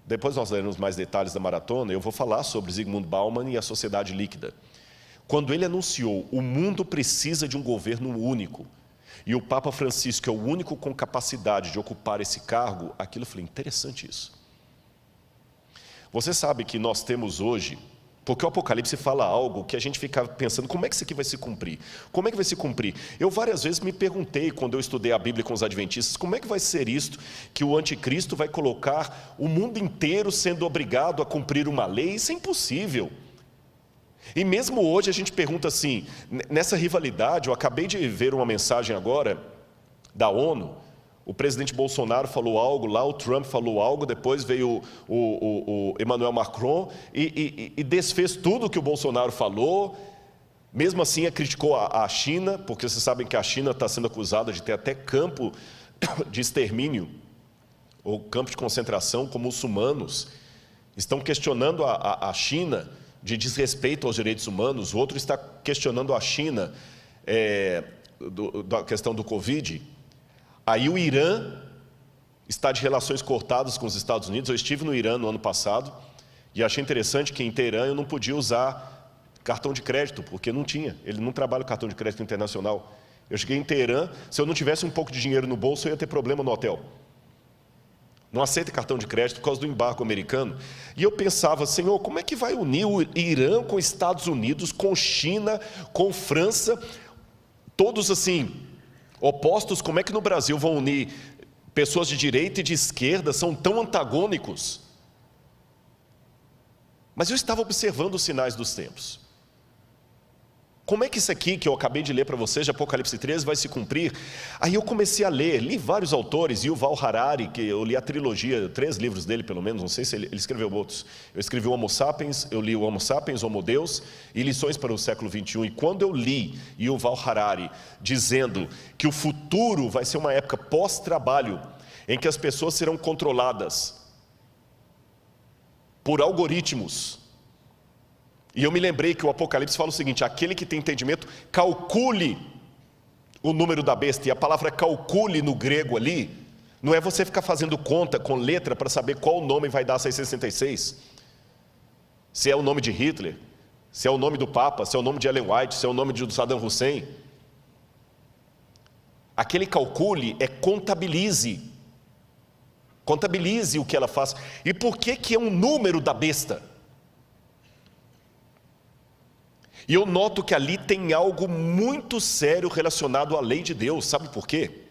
depois nós daremos mais detalhes da maratona, eu vou falar sobre Zygmunt Bauman e a sociedade líquida. Quando ele anunciou, o mundo precisa de um governo único, e o Papa Francisco é o único com capacidade de ocupar esse cargo, aquilo eu falei, interessante isso. Você sabe que nós temos hoje, porque o Apocalipse fala algo que a gente fica pensando, como é que isso aqui vai se cumprir? Como é que vai se cumprir? Eu várias vezes me perguntei, quando eu estudei a Bíblia com os adventistas, como é que vai ser isto, que o anticristo vai colocar o mundo inteiro sendo obrigado a cumprir uma lei? Isso é impossível. E mesmo hoje a gente pergunta assim, nessa rivalidade, eu acabei de ver uma mensagem agora da ONU, o presidente Bolsonaro falou algo lá, o Trump falou algo, depois veio o Emmanuel Macron e desfez tudo o que o Bolsonaro falou. Mesmo assim, criticou a China, porque vocês sabem que a China está sendo acusada de ter até campo de extermínio, ou campo de concentração com muçulmanos. Estão questionando a China de desrespeito aos direitos humanos, o outro está questionando a China da questão do Covid. Aí o Irã está de relações cortadas com os Estados Unidos. Eu estive no Irã no ano passado e achei interessante que em Teherã eu não podia usar cartão de crédito, porque não tinha. Ele não trabalha com cartão de crédito internacional. Eu cheguei em Teherã, se eu não tivesse um pouco de dinheiro no bolso, eu ia ter problema no hotel. Não aceita cartão de crédito por causa do embargo americano. E eu pensava, Senhor, como é que vai unir o Irã com os Estados Unidos, com China, com França, todos assim, opostos? Como é que no Brasil vão unir pessoas de direita e de esquerda, são tão antagônicos? Mas eu estava observando os sinais dos tempos. Como é que isso aqui que eu acabei de ler para vocês, de Apocalipse 13, vai se cumprir? Aí eu comecei a ler, li vários autores, Yuval Harari, que eu li a trilogia, 3 livros dele pelo menos, não sei se ele escreveu outros. Eu escrevi o Homo Sapiens, eu li o Homo Sapiens, Homo Deus e Lições para o século XXI. E quando eu li Yuval Harari dizendo que o futuro vai ser uma época pós-trabalho, em que as pessoas serão controladas por algoritmos, e eu me lembrei que o Apocalipse fala o seguinte, aquele que tem entendimento, calcule o número da besta. E a palavra calcule no grego ali, não é você ficar fazendo conta com letra para saber qual nome vai dar 666. Se é o nome de Hitler, se é o nome do Papa, se é o nome de Ellen White, se é o nome de Saddam Hussein. Aquele calcule é contabilize. Contabilize o que ela faz. E por que é um número da besta? E eu noto que ali tem algo muito sério relacionado à lei de Deus. Sabe por quê?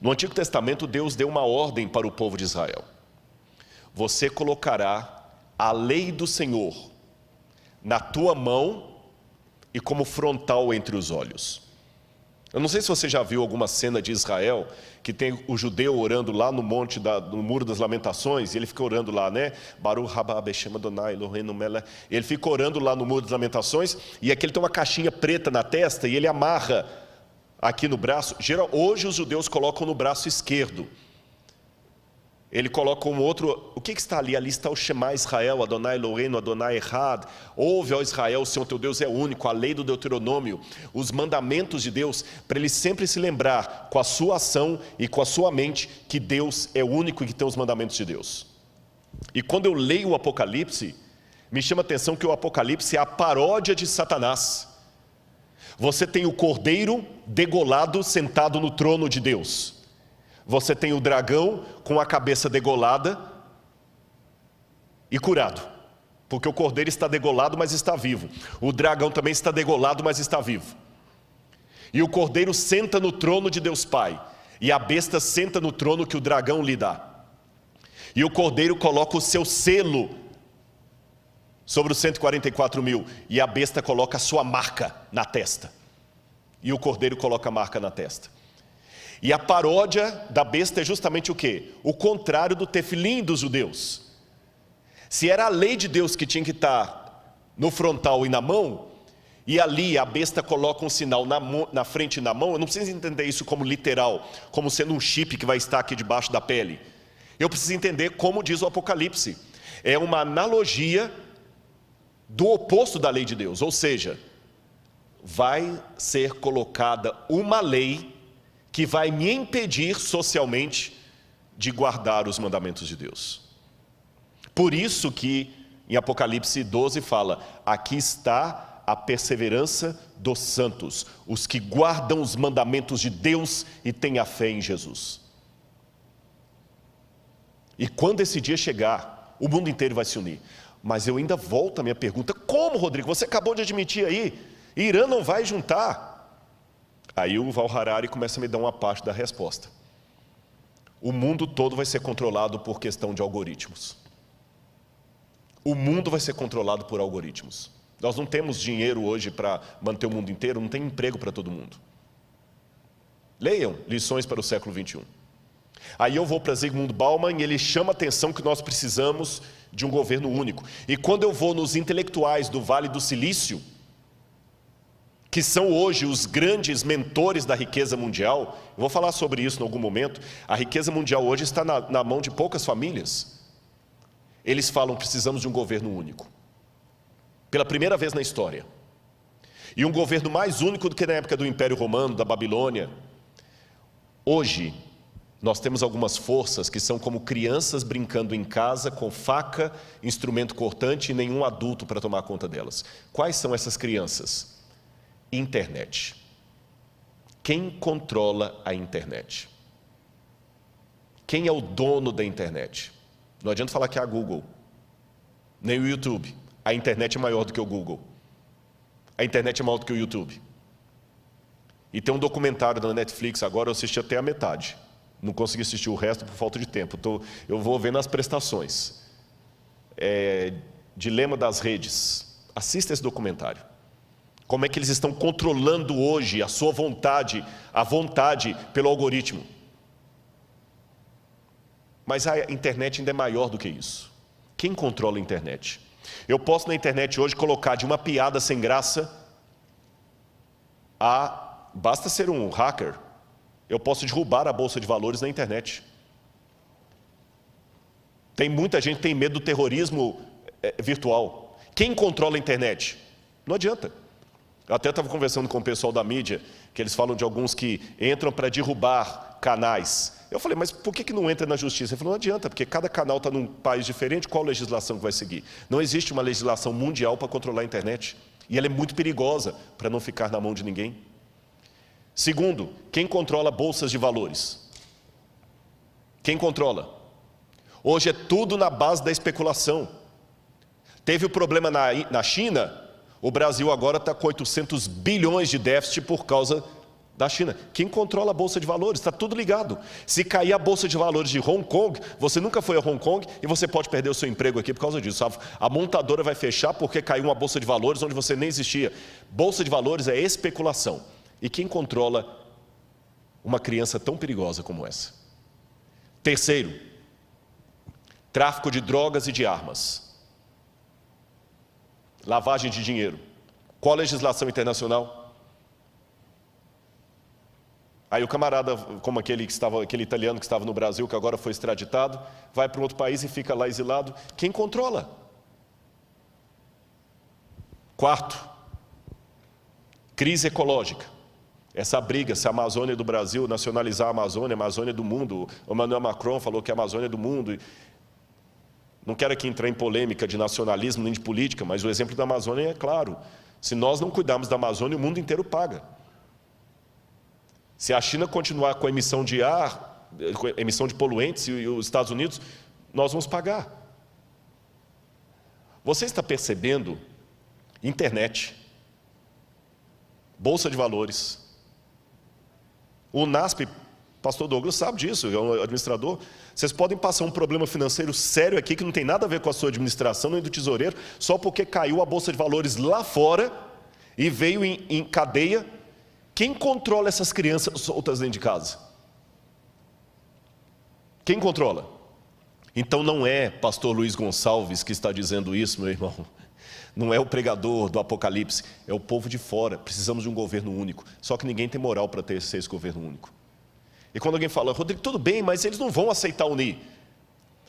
No Antigo Testamento, Deus deu uma ordem para o povo de Israel. Você colocará a lei do Senhor na tua mão e como frontal entre os olhos. Eu não sei se você já viu alguma cena de Israel, que tem o judeu orando lá no monte, no Muro das Lamentações, e ele fica orando lá, né? Baruch haba Beshem Adonai Eloheinu melech. Ele fica orando lá no Muro das Lamentações, e aqui ele tem uma caixinha preta na testa, e ele amarra aqui no braço. Hoje os judeus colocam no braço esquerdo. Ele coloca um outro, o que está ali? Ali está o Shema Israel, Adonai Eloheinu, Adonai Echad. Ouve, ó Israel, o Senhor teu Deus é único, a lei do Deuteronômio, os mandamentos de Deus, para ele sempre se lembrar com a sua ação e com a sua mente que Deus é único e que tem os mandamentos de Deus. E quando eu leio o Apocalipse, me chama a atenção que o Apocalipse é a paródia de Satanás. Você tem o cordeiro degolado sentado no trono de Deus. Você tem o dragão com a cabeça degolada e curado, porque o cordeiro está degolado, mas está vivo. O dragão também está degolado, mas está vivo. E o cordeiro senta no trono de Deus Pai, e a besta senta no trono que o dragão lhe dá. E o cordeiro coloca o seu selo sobre os 144.000, e a besta coloca a sua marca na testa. E o cordeiro coloca a marca na testa. E a paródia da besta é justamente o quê? O contrário do tefilim dos judeus. Se era a lei de Deus que tinha que estar no frontal e na mão, e ali a besta coloca um sinal na frente e na mão, eu não preciso entender isso como literal, como sendo um chip que vai estar aqui debaixo da pele. Eu preciso entender como diz o Apocalipse. É uma analogia do oposto da lei de Deus, ou seja, vai ser colocada uma lei que vai me impedir socialmente de guardar os mandamentos de Deus. Por isso que em Apocalipse 12 fala, aqui está a perseverança dos santos, os que guardam os mandamentos de Deus e têm a fé em Jesus. E quando esse dia chegar, o mundo inteiro vai se unir. Mas eu ainda volto à minha pergunta, como, Rodrigo? Você acabou de admitir aí, Irã não vai juntar. Aí o Val Harari começa a me dar uma parte da resposta. O mundo todo vai ser controlado por questão de algoritmos. O mundo vai ser controlado por algoritmos. Nós não temos dinheiro hoje para manter o mundo inteiro, não tem emprego para todo mundo. Leiam Lições para o século XXI. Aí eu vou para Zygmunt Bauman e ele chama a atenção que nós precisamos de um governo único. E quando eu vou nos intelectuais do Vale do Silício, que são hoje os grandes mentores da riqueza mundial, eu vou falar sobre isso em algum momento, a riqueza mundial hoje está na mão de poucas famílias. Eles falam, precisamos de um governo único. Pela primeira vez na história. E um governo mais único do que na época do Império Romano, da Babilônia. Hoje, nós temos algumas forças que são como crianças brincando em casa com faca, instrumento cortante e nenhum adulto para tomar conta delas. Quais são essas crianças? Internet. Quem controla a internet? Quem é o dono da internet? Não adianta falar que é a Google, nem o YouTube. A internet é maior do que o Google. A internet é maior do que o YouTube. E tem um documentário da Netflix, agora eu assisti até a metade. Não consegui assistir o resto por falta de tempo. Eu vou vendo as prestações. Dilema das redes. Assista esse documentário. Como é que eles estão controlando hoje a sua vontade, a vontade pelo algoritmo. Mas a internet ainda é maior do que isso. Quem controla a internet? Eu posso na internet hoje colocar de uma piada sem graça a... Basta ser um hacker. Eu posso derrubar a bolsa de valores na internet. Tem muita gente que tem medo do terrorismo virtual. Quem controla a internet? Não adianta. Eu até estava conversando com o pessoal da mídia, que eles falam de alguns que entram para derrubar canais. Eu falei, mas por que não entra na justiça? Ele falou, não adianta, porque cada canal está num país diferente, qual legislação que vai seguir? Não existe uma legislação mundial para controlar a internet. E ela é muito perigosa para não ficar na mão de ninguém. Segundo, quem controla bolsas de valores? Quem controla? Hoje é tudo na base da especulação. Teve o problema na China, o Brasil agora está com 800 bilhões de déficit por causa da China. Quem controla a bolsa de valores? Está tudo ligado. Se cair a bolsa de valores de Hong Kong, você nunca foi a Hong Kong e você pode perder o seu emprego aqui por causa disso. A montadora vai fechar porque caiu uma bolsa de valores onde você nem existia. Bolsa de valores é especulação. E quem controla uma criança tão perigosa como essa? Terceiro, tráfico de drogas e de armas. Lavagem de dinheiro. Qual a legislação internacional? Aí o camarada, como aquele italiano que estava no Brasil, que agora foi extraditado, vai para um outro país e fica lá exilado. Quem controla? Quarto, crise ecológica. Essa briga, se a Amazônia do Brasil nacionalizar a Amazônia do mundo. O Emmanuel Macron falou que a Amazônia é do mundo. Não quero aqui entrar em polêmica de nacionalismo nem de política, mas o exemplo da Amazônia é claro. Se nós não cuidarmos da Amazônia, o mundo inteiro paga. Se a China continuar com a emissão de ar, com a emissão de poluentes e os Estados Unidos, nós vamos pagar. Você está percebendo? Internet, bolsa de valores, O NASP, pastor Douglas sabe disso, é um administrador. Vocês podem passar um problema financeiro sério aqui que não tem nada a ver com a sua administração, nem do tesoureiro, só porque caiu a Bolsa de Valores lá fora e veio em cadeia. Quem controla essas crianças soltas dentro de casa? Quem controla? Então não é pastor Luiz Gonçalves que está dizendo isso, meu irmão. Não é o pregador do Apocalipse, é o povo de fora. Precisamos de um governo único. Só que ninguém tem moral para ter esse governo único. E quando alguém fala, Rodrigo, tudo bem, mas eles não vão aceitar unir.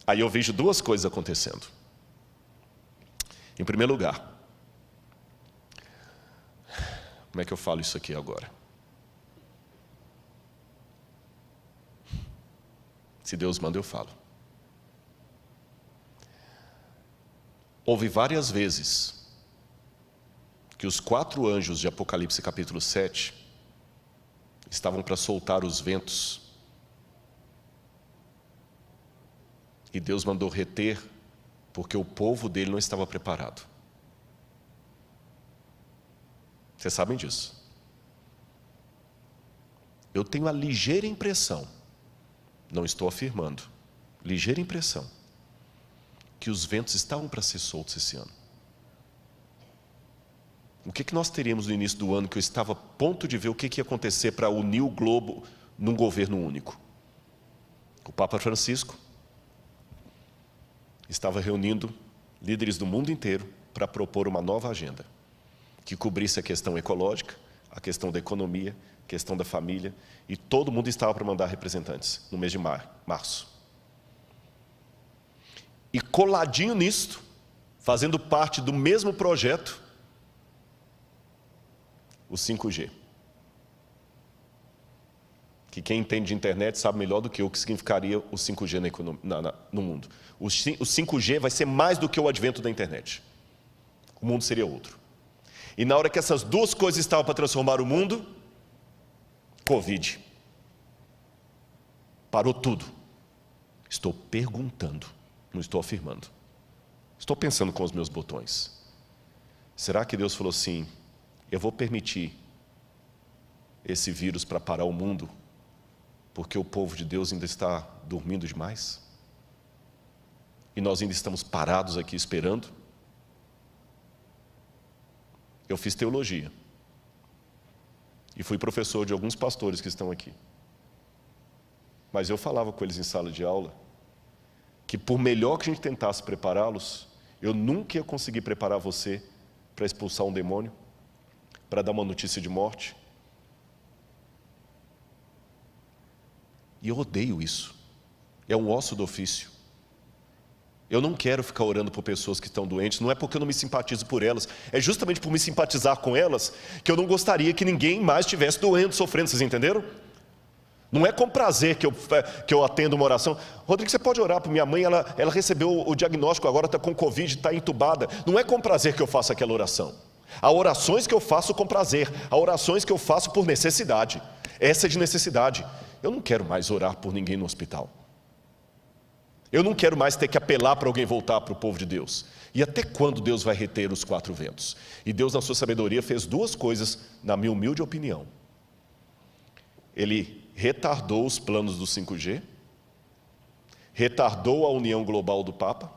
Aí eu vejo duas coisas acontecendo. Em primeiro lugar, como é que eu falo isso aqui agora? Se Deus manda, eu falo. Houve várias vezes que os 4 anjos de Apocalipse capítulo 7 estavam para soltar os ventos. E Deus mandou reter, porque o povo dele não estava preparado. Vocês sabem disso. Eu tenho a ligeira impressão, não estou afirmando, ligeira impressão, que os ventos estavam para ser soltos esse ano. O que nós teríamos no início do ano que eu estava a ponto de ver o que ia acontecer para unir o globo num governo único? O Papa Francisco estava reunindo líderes do mundo inteiro para propor uma nova agenda que cobrisse a questão ecológica, a questão da economia, a questão da família, e todo mundo estava para mandar representantes no mês de março. E coladinho nisto, fazendo parte do mesmo projeto, o 5G. Que quem entende de internet sabe melhor do que eu o que significaria o 5G no mundo. O 5G vai ser mais do que o advento da internet. O mundo seria outro. E na hora que essas duas coisas estavam para transformar o mundo, Covid. Parou tudo. Estou perguntando, não estou afirmando. Estou pensando com os meus botões. Será que Deus falou assim, eu vou permitir esse vírus para parar o mundo, porque o povo de Deus ainda está dormindo demais? E nós ainda estamos parados aqui esperando? Eu fiz teologia. E fui professor de alguns pastores que estão aqui. Mas eu falava com eles em sala de aula, que por melhor que a gente tentasse prepará-los, eu nunca ia conseguir preparar você para expulsar um demônio, para dar uma notícia de morte. E eu odeio isso. É um osso do ofício. Eu não quero ficar orando por pessoas que estão doentes, não é porque eu não me simpatizo por elas, é justamente por me simpatizar com elas, que eu não gostaria que ninguém mais estivesse doendo, sofrendo, vocês entenderam? Não é com prazer que eu atendo uma oração. Rodrigo, você pode orar para minha mãe, ela recebeu o diagnóstico, agora está com Covid, está entubada. Não é com prazer que eu faço aquela oração. Há orações que eu faço com prazer, há orações que eu faço por necessidade. Essa é de necessidade. Eu não quero mais orar por ninguém no hospital. Eu não quero mais ter que apelar para alguém voltar para o povo de Deus. E até quando Deus vai reter os 4 ventos? E Deus, na sua sabedoria, fez 2 coisas, na minha humilde opinião. Ele retardou os planos do 5G, retardou a união global do Papa,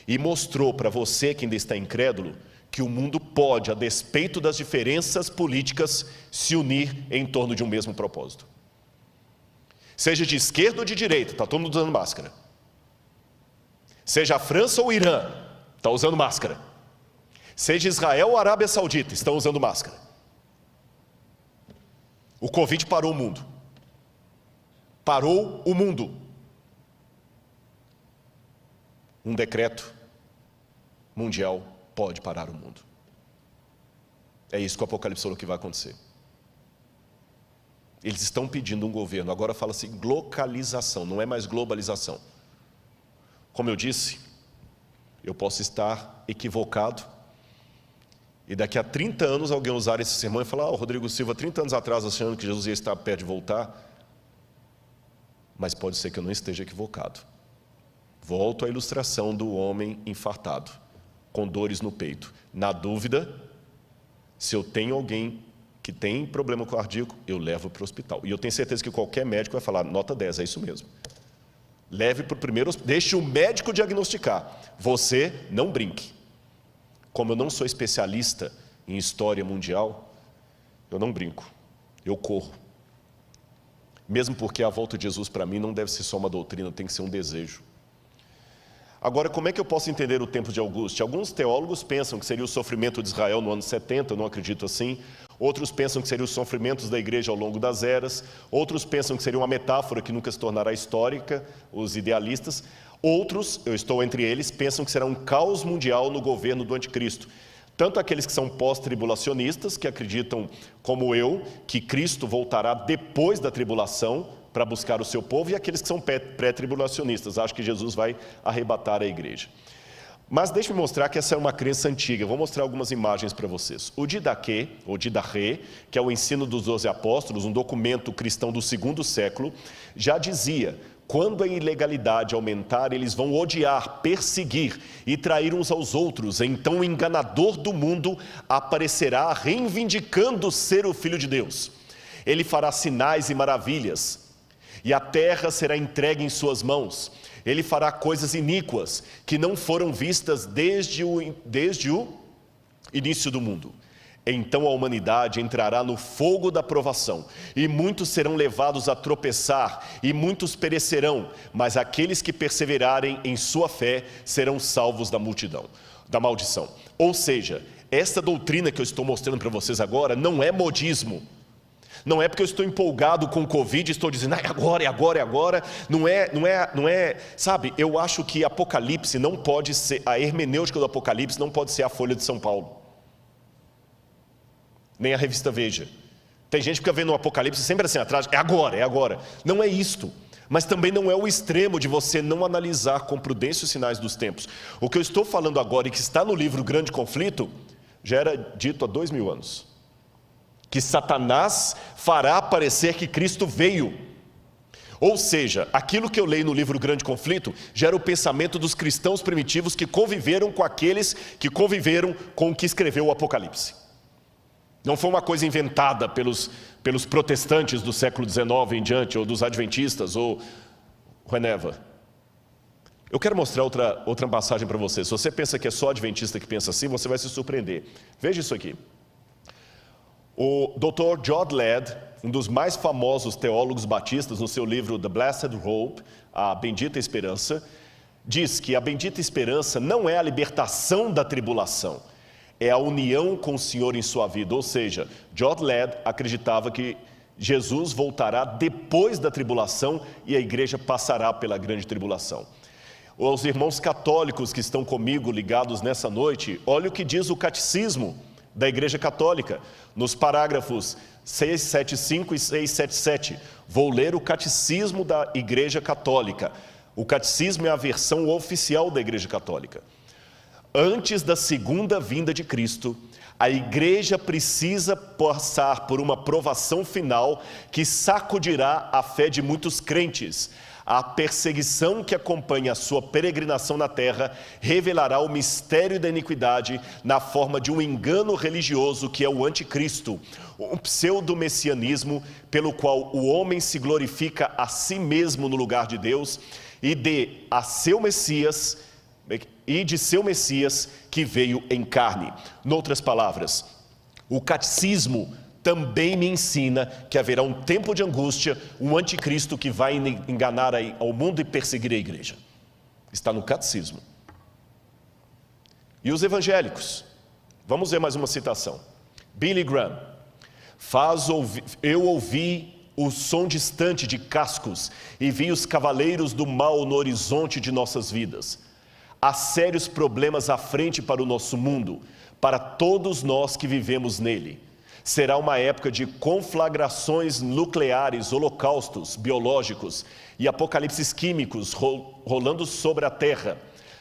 e mostrou para você que ainda está incrédulo, que o mundo pode, a despeito das diferenças políticas, se unir em torno de um mesmo propósito. Seja de esquerda ou de direita, está todo mundo usando máscara. Seja a França ou o Irã, está usando máscara. Seja Israel ou a Arábia Saudita, estão usando máscara. O Covid parou o mundo. Parou o mundo. Um decreto mundial pode parar o mundo. É isso que o Apocalipse falou que vai acontecer. Eles estão pedindo um governo, agora fala-se localização, não é mais globalização. Como eu disse, eu posso estar equivocado, e daqui a 30 anos alguém usar esse sermão e falar, Rodrigo Silva, 30 anos atrás achando que Jesus ia estar perto de voltar, mas pode ser que eu não esteja equivocado. Volto à ilustração do homem infartado, com dores no peito. Na dúvida, se eu tenho alguém que tem problema cardíaco, eu levo para o hospital. E eu tenho certeza que qualquer médico vai falar, nota 10, é isso mesmo. Leve para o primeiro hospital, deixe o médico diagnosticar. Você não brinque. Como eu não sou especialista em história mundial, eu não brinco, eu corro. Mesmo porque a volta de Jesus para mim não deve ser só uma doutrina, tem que ser um desejo. Agora, como é que eu posso entender o tempo de Auguste? Alguns teólogos pensam que seria o sofrimento de Israel no ano 70, eu não acredito assim. Outros pensam que seriam os sofrimentos da igreja ao longo das eras. Outros pensam que seria uma metáfora que nunca se tornará histórica, os idealistas. Outros, eu estou entre eles, pensam que será um caos mundial no governo do anticristo. Tanto aqueles que são pós-tribulacionistas, que acreditam, como eu, que Cristo voltará depois da tribulação para buscar o seu povo, e aqueles que são pré-tribulacionistas, acham que Jesus vai arrebatar a igreja. Mas deixe-me mostrar que essa é uma crença antiga. Vou mostrar algumas imagens para vocês. O Didaquê, ou Didarré, que é o ensino dos 12 apóstolos, um documento cristão do 2º século, já dizia: quando a ilegalidade aumentar, eles vão odiar, perseguir e trair uns aos outros. Então o enganador do mundo aparecerá reivindicando ser o Filho de Deus. Ele fará sinais e maravilhas, e a terra será entregue em suas mãos. Ele fará coisas iníquas que não foram vistas desde o início do mundo. Então a humanidade entrará no fogo da provação, e muitos serão levados a tropeçar, e muitos perecerão, mas aqueles que perseverarem em sua fé serão salvos da maldição. Ou seja, esta doutrina que eu estou mostrando para vocês agora não é modismo. Não é porque eu estou empolgado com o Covid e estou dizendo, é agora. Não é, sabe, eu acho que Apocalipse não pode ser, a hermenêutica do Apocalipse não pode ser a Folha de São Paulo. Nem a revista Veja. Tem gente que fica vendo o Apocalipse sempre assim atrás, é agora. Não é isto. Mas também não é o extremo de você não analisar com prudência os sinais dos tempos. O que eu estou falando agora e que está no livro Grande Conflito, já era dito há 2000 anos. Que Satanás fará parecer que Cristo veio. Ou seja, aquilo que eu leio no livro Grande Conflito gera o pensamento dos cristãos primitivos que conviveram com aqueles que conviveram com o que escreveu o Apocalipse. Não foi uma coisa inventada pelos protestantes do século XIX em diante, ou dos adventistas, ou whenever. Eu quero mostrar outra passagem para você. Se você pensa que é só adventista que pensa assim, você vai se surpreender. Veja isso aqui. O Dr. John Ladd, um dos mais famosos teólogos batistas, no seu livro The Blessed Hope, a Bendita Esperança, diz que a bendita esperança não é a libertação da tribulação, é a união com o Senhor em sua vida. Ou seja, John Ladd acreditava que Jesus voltará depois da tribulação e a igreja passará pela grande tribulação. Os irmãos católicos que estão comigo ligados nessa noite, olha o que diz o catecismo da Igreja Católica, nos parágrafos 675 e 677. Vou ler o catecismo da Igreja Católica. O catecismo é a versão oficial da Igreja Católica. Antes da segunda vinda de Cristo, a igreja precisa passar por uma provação final que sacudirá a fé de muitos crentes. A perseguição que acompanha a sua peregrinação na terra revelará o mistério da iniquidade na forma de um engano religioso que é o anticristo, um pseudo-messianismo pelo qual o homem se glorifica a si mesmo no lugar de Deus e de seu Messias que veio em carne. Noutras palavras, o catecismo também me ensina que haverá um tempo de angústia, um anticristo que vai enganar ao mundo e perseguir a igreja. Está no catecismo. E os evangélicos? Vamos ver mais uma citação. Billy Graham. Eu ouvi o som distante de cascos e vi os cavaleiros do mal no horizonte de nossas vidas. Há sérios problemas à frente para o nosso mundo, para todos nós que vivemos nele. Será uma época de conflagrações nucleares, holocaustos biológicos e apocalipses químicos rolando sobre a terra,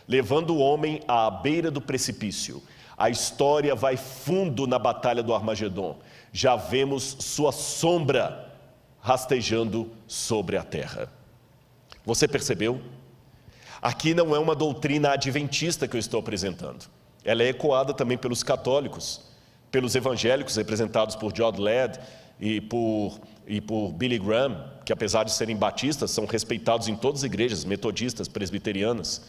levando o homem à beira do precipício. A história vai fundo na batalha do Armagedon. Já vemos sua sombra rastejando sobre a terra. Você percebeu? Aqui não é uma doutrina adventista que eu estou apresentando. Ela é ecoada também pelos católicos. pelos evangélicos representados por John Ladd e por Billy Graham, que apesar de serem batistas, são respeitados em todas as igrejas, metodistas, presbiterianas.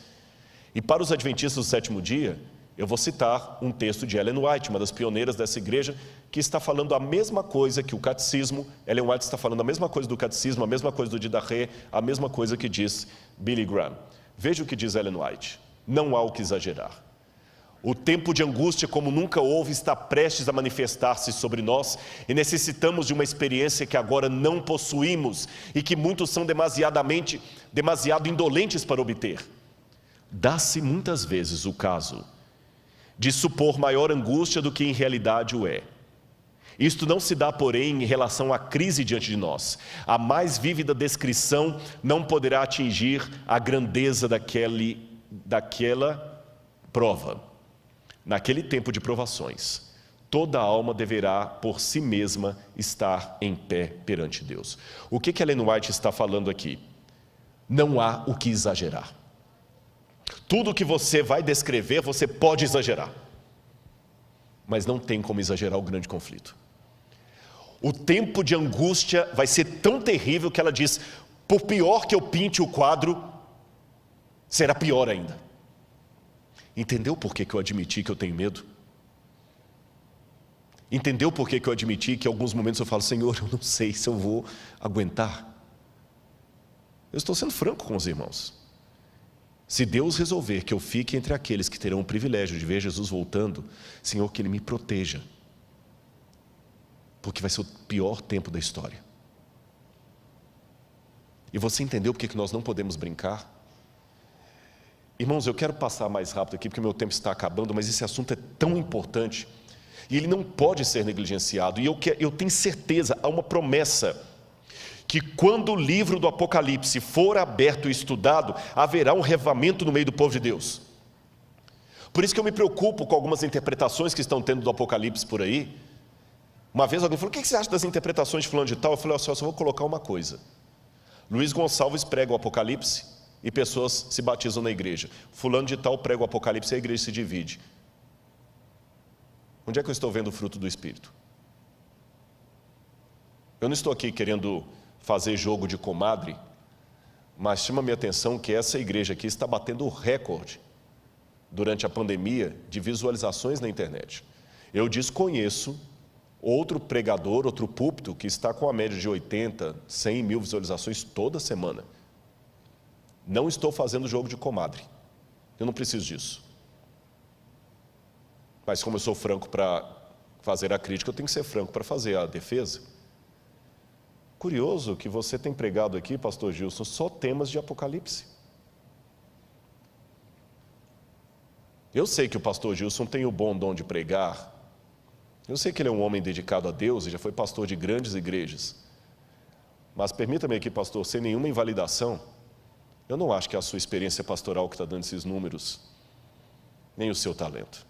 E para os adventistas do sétimo dia, eu vou citar um texto de Ellen White, uma das pioneiras dessa igreja, que está falando a mesma coisa que o catecismo. Ellen White está falando a mesma coisa do catecismo, a mesma coisa do Didache, a mesma coisa que diz Billy Graham. Veja o que diz Ellen White: não há o que exagerar. O tempo de angústia, como nunca houve, está prestes a manifestar-se sobre nós e necessitamos de uma experiência que agora não possuímos e que muitos são demasiado indolentes para obter. Dá-se muitas vezes o caso de supor maior angústia do que em realidade o é. Isto não se dá, porém, em relação à crise diante de nós. A mais vívida descrição não poderá atingir a grandeza daquela prova. Naquele tempo de provações, toda alma deverá, por si mesma, estar em pé perante Deus. O que Ellen White está falando aqui? Não há o que exagerar. Tudo que você vai descrever, você pode exagerar. Mas não tem como exagerar o grande conflito. O tempo de angústia vai ser tão terrível que ela diz: por pior que eu pinte o quadro, será pior ainda. Entendeu por que eu admiti que eu tenho medo? Entendeu por que eu admiti que em alguns momentos eu falo: Senhor, eu não sei se eu vou aguentar? Eu estou sendo franco com os irmãos. Se Deus resolver que eu fique entre aqueles que terão o privilégio de ver Jesus voltando, Senhor, que Ele me proteja. Porque vai ser o pior tempo da história. E você entendeu por que nós não podemos brincar? Irmãos, eu quero passar mais rápido aqui, porque o meu tempo está acabando, mas esse assunto é tão importante, e ele não pode ser negligenciado, e eu tenho certeza, há uma promessa, que quando o livro do Apocalipse for aberto e estudado, haverá um revivamento no meio do povo de Deus. Por isso que eu me preocupo com algumas interpretações que estão tendo do Apocalipse por aí. Uma vez alguém falou: o que você acha das interpretações de fulano de tal? Eu falei: eu só vou colocar uma coisa. Luiz Gonçalves prega o Apocalipse e pessoas se batizam na igreja. Fulano de tal prega o Apocalipse e a igreja se divide. Onde é que eu estou vendo o fruto do Espírito? Eu não estou aqui querendo fazer jogo de comadre, mas chama a minha atenção que essa igreja aqui está batendo o recorde durante a pandemia de visualizações na internet. Eu desconheço outro pregador, outro púlpito que está com a média de 80, 100 mil visualizações toda semana. Não estou fazendo jogo de comadre, eu não preciso disso. Mas como eu sou franco para fazer a crítica, eu tenho que ser franco para fazer a defesa. Curioso que você tem pregado aqui, pastor Gilson, só temas de Apocalipse. Eu sei que o pastor Gilson tem o bom dom de pregar. Eu sei que ele é um homem dedicado a Deus e já foi pastor de grandes igrejas. Mas permita-me aqui, pastor, sem nenhuma invalidação, eu não acho que é a sua experiência pastoral que está dando esses números, nem o seu talento.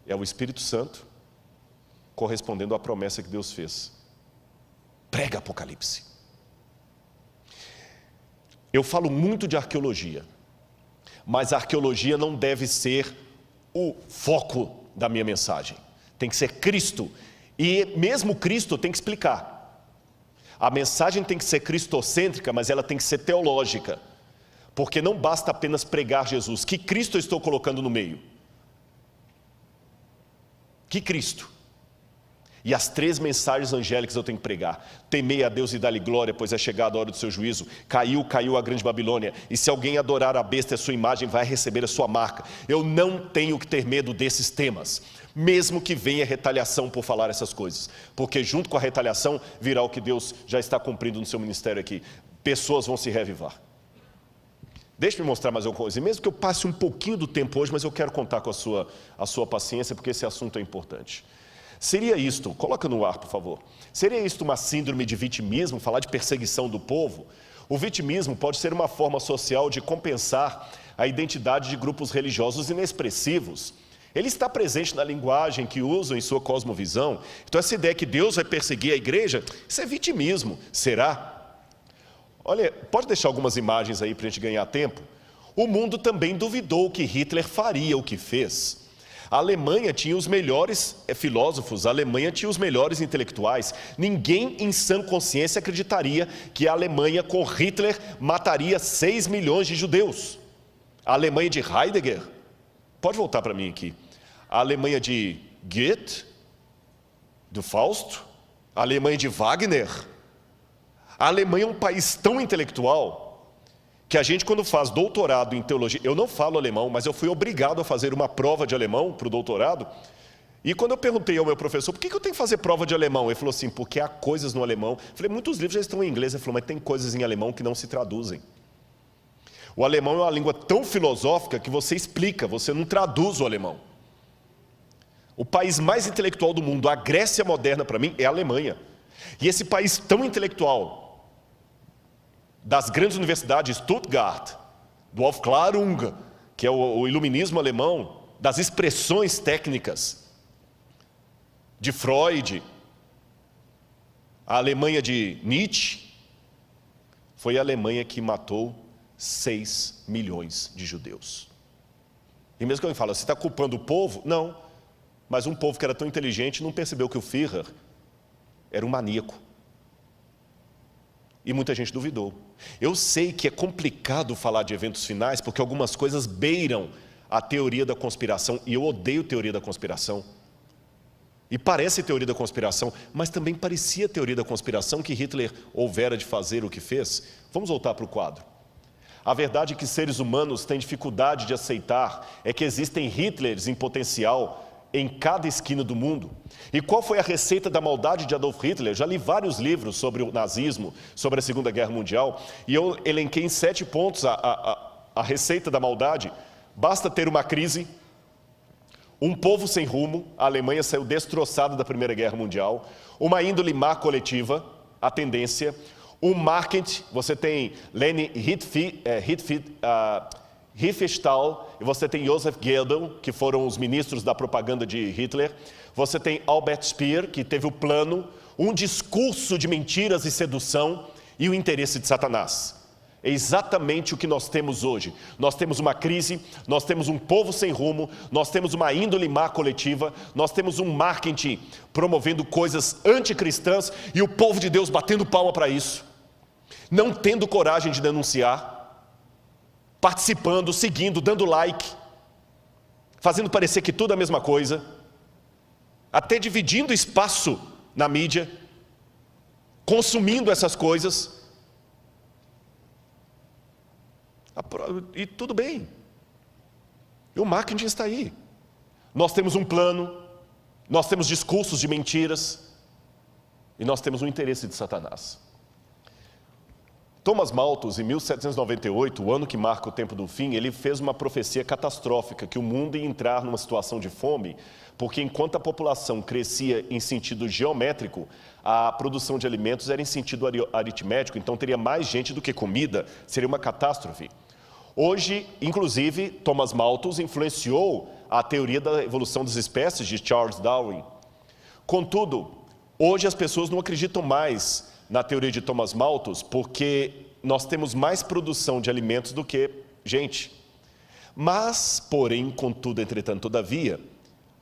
É o Espírito Santo correspondendo à promessa que Deus fez. Prega Apocalipse. Eu falo muito de arqueologia, mas a arqueologia não deve ser o foco da minha mensagem. Tem que ser Cristo. E mesmo Cristo tem que explicar. A mensagem tem que ser cristocêntrica, mas ela tem que ser teológica. Porque não basta apenas pregar Jesus. Que Cristo eu estou colocando no meio? Que Cristo? E as 3 mensagens angélicas eu tenho que pregar. Temei a Deus e dá-lhe glória, pois é chegada a hora do seu juízo. Caiu a grande Babilônia. E se alguém adorar a besta e a sua imagem, vai receber a sua marca. Eu não tenho que ter medo desses temas, mesmo que venha retaliação por falar essas coisas. Porque junto com a retaliação virá o que Deus já está cumprindo no seu ministério aqui. Pessoas vão se reavivar. Deixe-me mostrar mais alguma coisa. E mesmo que eu passe um pouquinho do tempo hoje, mas eu quero contar com a sua paciência, porque esse assunto é importante. Seria isto, coloca no ar, por favor, seria isto uma síndrome de vitimismo, falar de perseguição do povo? O vitimismo pode ser uma forma social de compensar a identidade de grupos religiosos inexpressivos. Ele está presente na linguagem que usam em sua cosmovisão. Então essa ideia que Deus vai perseguir a igreja, isso é vitimismo, será? Olha, pode deixar algumas imagens aí para a gente ganhar tempo? O mundo também duvidou que Hitler faria o que fez. A Alemanha tinha os melhores filósofos, a Alemanha tinha os melhores intelectuais. Ninguém em sã consciência acreditaria que a Alemanha com Hitler mataria 6 milhões de judeus. A Alemanha de Heidegger, pode voltar para mim aqui, a Alemanha de Goethe, do Fausto, a Alemanha de Wagner. A Alemanha é um país tão intelectual que a gente, quando faz doutorado em teologia, eu não falo alemão, mas eu fui obrigado a fazer uma prova de alemão para o doutorado, e quando eu perguntei ao meu professor, por que eu tenho que fazer prova de alemão? Ele falou assim, porque há coisas no alemão. Eu falei, muitos livros já estão em inglês. Ele falou, mas tem coisas em alemão que não se traduzem. O alemão é uma língua tão filosófica que você explica, você não traduz o alemão. O país mais intelectual do mundo, a Grécia moderna para mim, é a Alemanha. E esse país tão intelectual, das grandes universidades, Stuttgart, do Aufklärung, que é o iluminismo alemão, das expressões técnicas de Freud, a Alemanha de Nietzsche, foi a Alemanha que matou 6 milhões de judeus. E mesmo que alguém fala, você está culpando o povo? Não, mas um povo que era tão inteligente não percebeu que o Führer era um maníaco. E muita gente duvidou. Eu sei que é complicado falar de eventos finais, porque algumas coisas beiram a teoria da conspiração, e eu odeio teoria da conspiração. E parece teoria da conspiração, mas também parecia teoria da conspiração que Hitler houvera de fazer o que fez. Vamos voltar para o quadro. A verdade que seres humanos têm dificuldade de aceitar é que existem Hitlers em potencial em cada esquina do mundo. E qual foi a receita da maldade de Adolf Hitler? Já li vários livros sobre o nazismo, sobre a Segunda Guerra Mundial, e eu elenquei em 7 pontos a receita da maldade. Basta ter uma crise, um povo sem rumo, a Alemanha saiu destroçada da Primeira Guerra Mundial, uma índole má coletiva, a tendência, um marketing, você tem Leni Riefenstahl, e você tem Joseph Goebbels, que foram os ministros da propaganda de Hitler. Você tem Albert Speer, que teve o plano, um discurso de mentiras e sedução e o interesse de Satanás. É exatamente o que nós temos hoje. Nós temos uma crise, nós temos um povo sem rumo, nós temos uma índole má coletiva, nós temos um marketing promovendo coisas anticristãs e o povo de Deus batendo palma para isso, não tendo coragem de denunciar, participando, seguindo, dando like, fazendo parecer que tudo é a mesma coisa, até dividindo espaço na mídia, consumindo essas coisas. E tudo bem. E o marketing está aí. Nós temos um plano, nós temos discursos de mentiras, e nós temos um interesse de Satanás. Thomas Malthus, em 1798, o ano que marca o tempo do fim, ele fez uma profecia catastrófica, que o mundo ia entrar numa situação de fome, porque enquanto a população crescia em sentido geométrico, a produção de alimentos era em sentido aritmético, então teria mais gente do que comida, seria uma catástrofe. Hoje, inclusive, Thomas Malthus influenciou a teoria da evolução das espécies de Charles Darwin. Contudo, hoje as pessoas não acreditam mais na teoria de Thomas Malthus, porque nós temos mais produção de alimentos do que gente. Mas, porém, contudo, entretanto, todavia,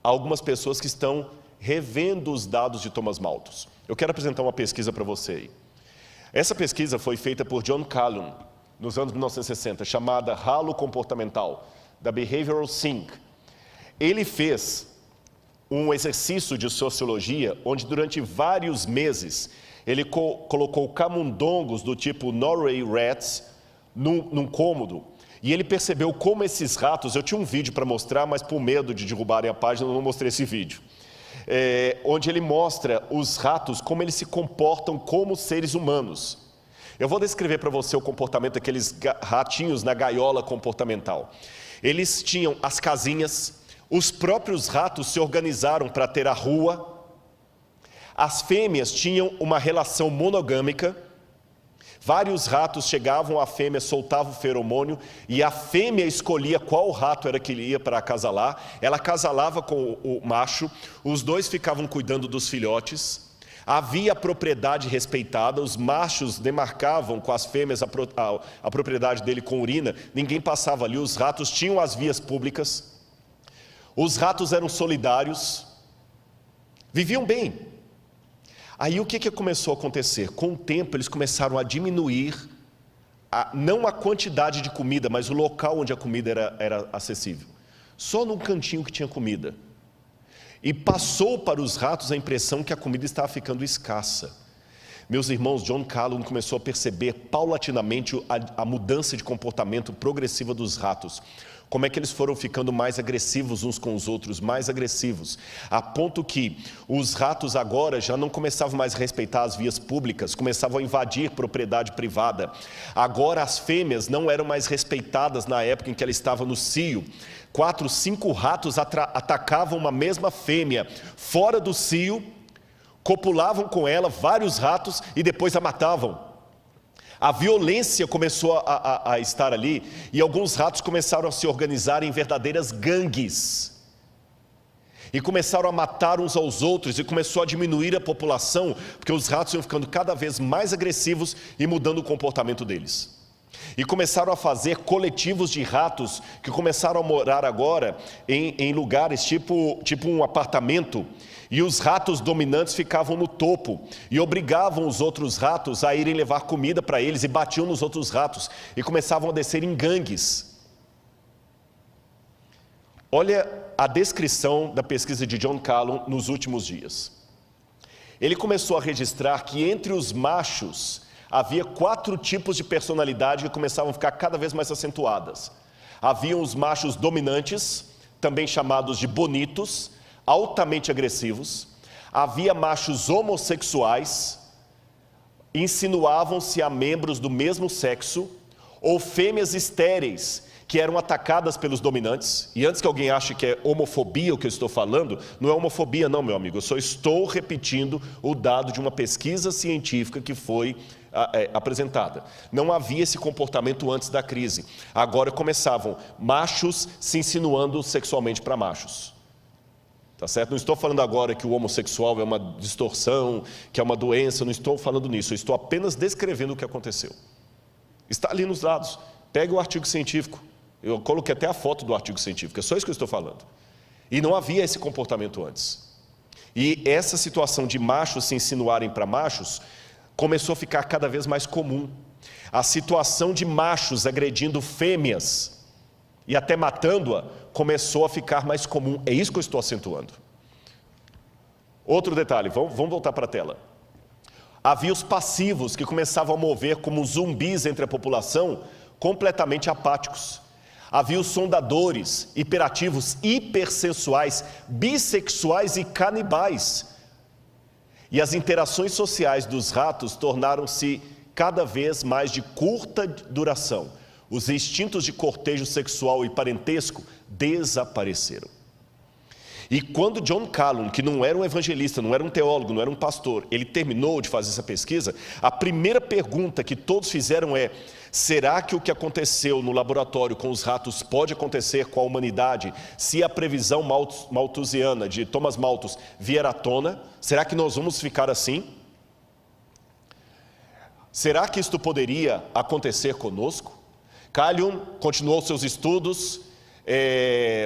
há algumas pessoas que estão revendo os dados de Thomas Malthus. Eu quero apresentar uma pesquisa para você aí. Essa pesquisa foi feita por John Calhoun, nos anos 1960, chamada Halo Comportamental, da Behavioral Sync. Ele fez um exercício de sociologia, onde durante vários meses, ele colocou camundongos do tipo Norway Rats num cômodo, e ele percebeu como esses ratos, eu tinha um vídeo para mostrar, mas por medo de derrubarem a página, eu não mostrei esse vídeo, onde ele mostra os ratos, como eles se comportam como seres humanos. Eu vou descrever para você o comportamento daqueles ratinhos na gaiola comportamental. Eles tinham as casinhas, os próprios ratos se organizaram para ter a rua. As fêmeas tinham uma relação monogâmica. Vários ratos chegavam, a fêmea soltava o feromônio e a fêmea escolhia qual rato era que ele ia para acasalar. Ela acasalava com o macho, os dois ficavam cuidando dos filhotes. Havia propriedade respeitada, os machos demarcavam com as fêmeas a propriedade dele com urina, ninguém passava ali, os ratos tinham as vias públicas. Os ratos eram solidários, viviam bem. Aí o que começou a acontecer? Com o tempo eles começaram a diminuir, não a quantidade de comida, mas o local onde a comida era acessível. Só num cantinho que tinha comida. E passou para os ratos a impressão que a comida estava ficando escassa. Meus irmãos, John Calhoun começou a perceber paulatinamente a mudança de comportamento progressiva dos ratos. Como é que eles foram ficando mais agressivos uns com os outros, mais agressivos, a ponto que os ratos agora já não começavam mais a respeitar as vias públicas, começavam a invadir propriedade privada. Agora as fêmeas não eram mais respeitadas na época em que ela estava no cio. 4, 5 ratos atacavam uma mesma fêmea fora do cio, copulavam com ela, vários ratos, e depois a matavam. A violência começou a estar ali, e alguns ratos começaram a se organizar em verdadeiras gangues. E começaram a matar uns aos outros, e começou a diminuir a população, porque os ratos iam ficando cada vez mais agressivos e mudando o comportamento deles. E começaram a fazer coletivos de ratos, que começaram a morar agora em lugares tipo um apartamento, e os ratos dominantes ficavam no topo e obrigavam os outros ratos a irem levar comida para eles e batiam nos outros ratos e começavam a descer em gangues. Olha a descrição da pesquisa de John Calhoun nos últimos dias. Ele começou a registrar que entre os machos havia 4 tipos de personalidade que começavam a ficar cada vez mais acentuadas. Haviam os machos dominantes, também chamados de bonitos, altamente agressivos. Havia machos homossexuais, insinuavam-se a membros do mesmo sexo, ou fêmeas estéreis, que eram atacadas pelos dominantes. E antes que alguém ache que é homofobia o que eu estou falando, não é homofobia não, meu amigo, eu só estou repetindo o dado de uma pesquisa científica que foi apresentada. Não havia esse comportamento antes da crise. Agora começavam machos se insinuando sexualmente para machos. Tá certo? Não estou falando agora que o homossexual é uma distorção, que é uma doença, não estou falando nisso, eu estou apenas descrevendo o que aconteceu. Está ali nos dados, pega o artigo científico, eu coloquei até a foto do artigo científico, é só isso que eu estou falando. E não havia esse comportamento antes. E essa situação de machos se insinuarem para machos, começou a ficar cada vez mais comum. A situação de machos agredindo fêmeas, e até matando-a, começou a ficar mais comum. É isso que eu estou acentuando. Outro detalhe, vamos voltar para a tela. Havia os passivos que começavam a mover como zumbis entre a população, completamente apáticos. Havia os sondadores, hiperativos, hipersensuais, bissexuais e canibais. E as interações sociais dos ratos tornaram-se cada vez mais de curta duração. Os instintos de cortejo sexual e parentesco desapareceram. E quando John Calhoun, que não era um evangelista, não era um teólogo, não era um pastor, ele terminou de fazer essa pesquisa, a primeira pergunta que todos fizeram é: será que o que aconteceu no laboratório com os ratos pode acontecer com a humanidade se a previsão malthusiana de Thomas Malthus vier à tona? Será que nós vamos ficar assim? Será que isto poderia acontecer conosco? Calhoun continuou seus estudos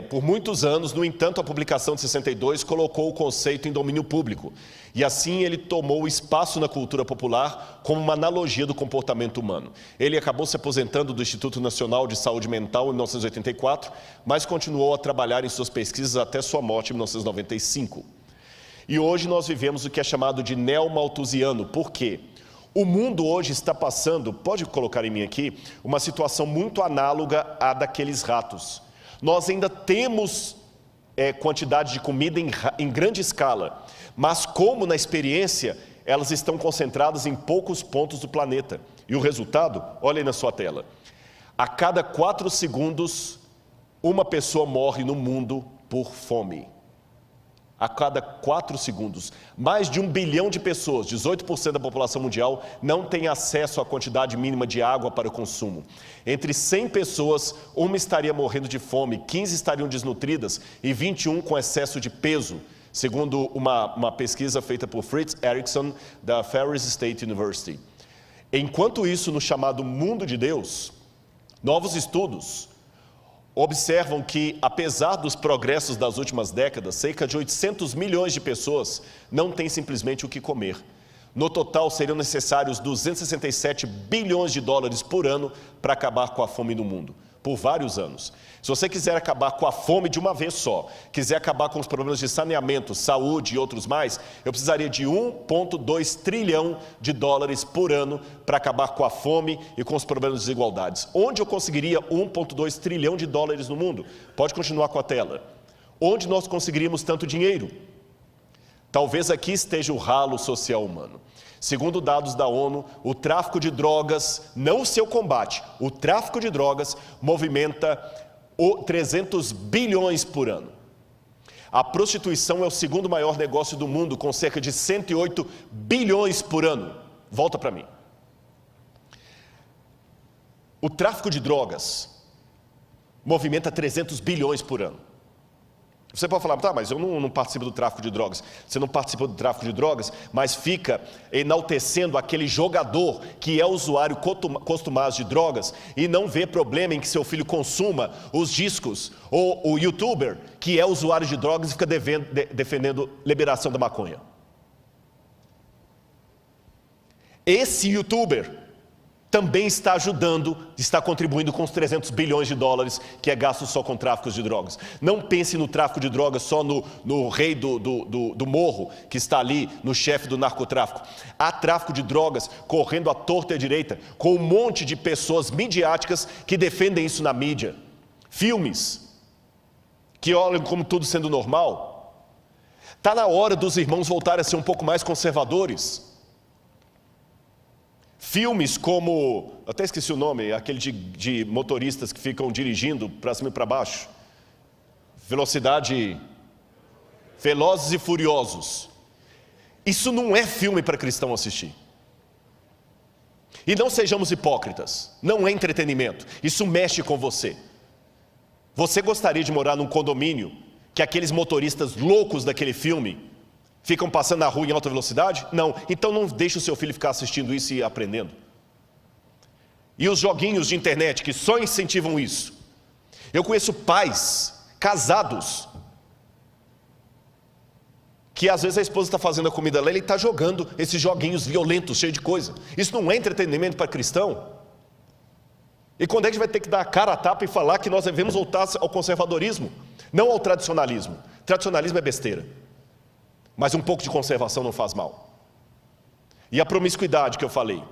por muitos anos. No entanto, a publicação de 62 colocou o conceito em domínio público. E assim ele tomou espaço na cultura popular como uma analogia do comportamento humano. Ele acabou se aposentando do Instituto Nacional de Saúde Mental em 1984, mas continuou a trabalhar em suas pesquisas até sua morte em 1995. E hoje nós vivemos o que é chamado de neo-malthusiano. Por quê? O mundo hoje está passando, pode colocar em mim aqui, uma situação muito análoga à daqueles ratos. Nós ainda temos quantidade de comida em grande escala, mas como na experiência, elas estão concentradas em poucos pontos do planeta. E o resultado, olha aí na sua tela. A cada 4 segundos, uma pessoa morre no mundo por fome. A cada 4 segundos, mais de 1 bilhão de pessoas, 18% da população mundial, não tem acesso à quantidade mínima de água para o consumo. Entre 100 pessoas, 1 estaria morrendo de fome, 15 estariam desnutridas e 21 com excesso de peso, segundo uma pesquisa feita por Fritz Erickson, da Ferris State University. Enquanto isso, no chamado mundo de Deus, novos estudos, observam que, apesar dos progressos das últimas décadas, cerca de 800 milhões de pessoas não têm simplesmente o que comer. No total, seriam necessários 267 bilhões de dólares por ano para acabar com a fome no mundo, por vários anos. Se você quiser acabar com a fome de uma vez só, quiser acabar com os problemas de saneamento, saúde e outros mais, eu precisaria de 1,2 trilhão de dólares por ano para acabar com a fome e com os problemas de desigualdades. Onde eu conseguiria 1,2 trilhão de dólares no mundo? Pode continuar com a tela. Onde nós conseguiríamos tanto dinheiro? Talvez aqui esteja o ralo social humano. Segundo dados da ONU, o tráfico de drogas, não o seu combate, o tráfico de drogas movimenta 300 bilhões por ano. A prostituição é o segundo maior negócio do mundo, com cerca de 108 bilhões por ano. Volta para mim. O tráfico de drogas movimenta 300 bilhões por ano. Você pode falar, tá, mas eu não participo do tráfico de drogas. Você não participa do tráfico de drogas, mas fica enaltecendo aquele jogador que é usuário costumado de drogas e não vê problema em que seu filho consuma os discos, ou o youtuber que é usuário de drogas e fica defendendo liberação da maconha. Esse youtuber também está ajudando, está contribuindo com os 300 bilhões de dólares que é gasto só com tráfico de drogas. Não pense no tráfico de drogas só no rei do morro, que está ali, no chefe do narcotráfico. Há tráfico de drogas correndo à torta e à direita, com um monte de pessoas midiáticas que defendem isso na mídia. Filmes que olham como tudo sendo normal. Está na hora dos irmãos voltarem a ser um pouco mais conservadores. Filmes como, eu até esqueci o nome, aquele de motoristas que ficam dirigindo para cima e para baixo. Velozes e Furiosos. Isso não é filme para cristão assistir. E não sejamos hipócritas, não é entretenimento, isso mexe com você. Você gostaria de morar num condomínio que aqueles motoristas loucos daquele filme ficam passando na rua em alta velocidade? Não. Então não deixe o seu filho ficar assistindo isso e aprendendo. E os joguinhos de internet que só incentivam isso. Eu conheço pais casados que às vezes a esposa está fazendo a comida lá e ele está jogando esses joguinhos violentos, cheios de coisa. Isso não é entretenimento para cristão? E quando é que a gente vai ter que dar a cara a tapa e falar que nós devemos voltar ao conservadorismo? Não ao tradicionalismo. Tradicionalismo é besteira. Mas um pouco de conservação não faz mal. E a promiscuidade que eu falei.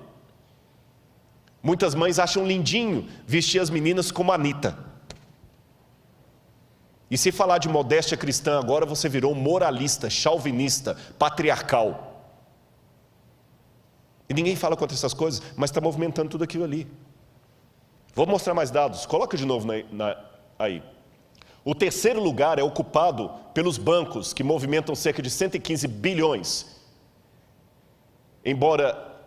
Muitas mães acham lindinho vestir as meninas como a Anitta. E se falar de modéstia cristã agora, você virou moralista, chauvinista, patriarcal. E ninguém fala contra essas coisas, mas está movimentando tudo aquilo ali. Vou mostrar mais dados, coloca de novo aí. O terceiro lugar é ocupado pelos bancos, que movimentam cerca de 115 bilhões. Embora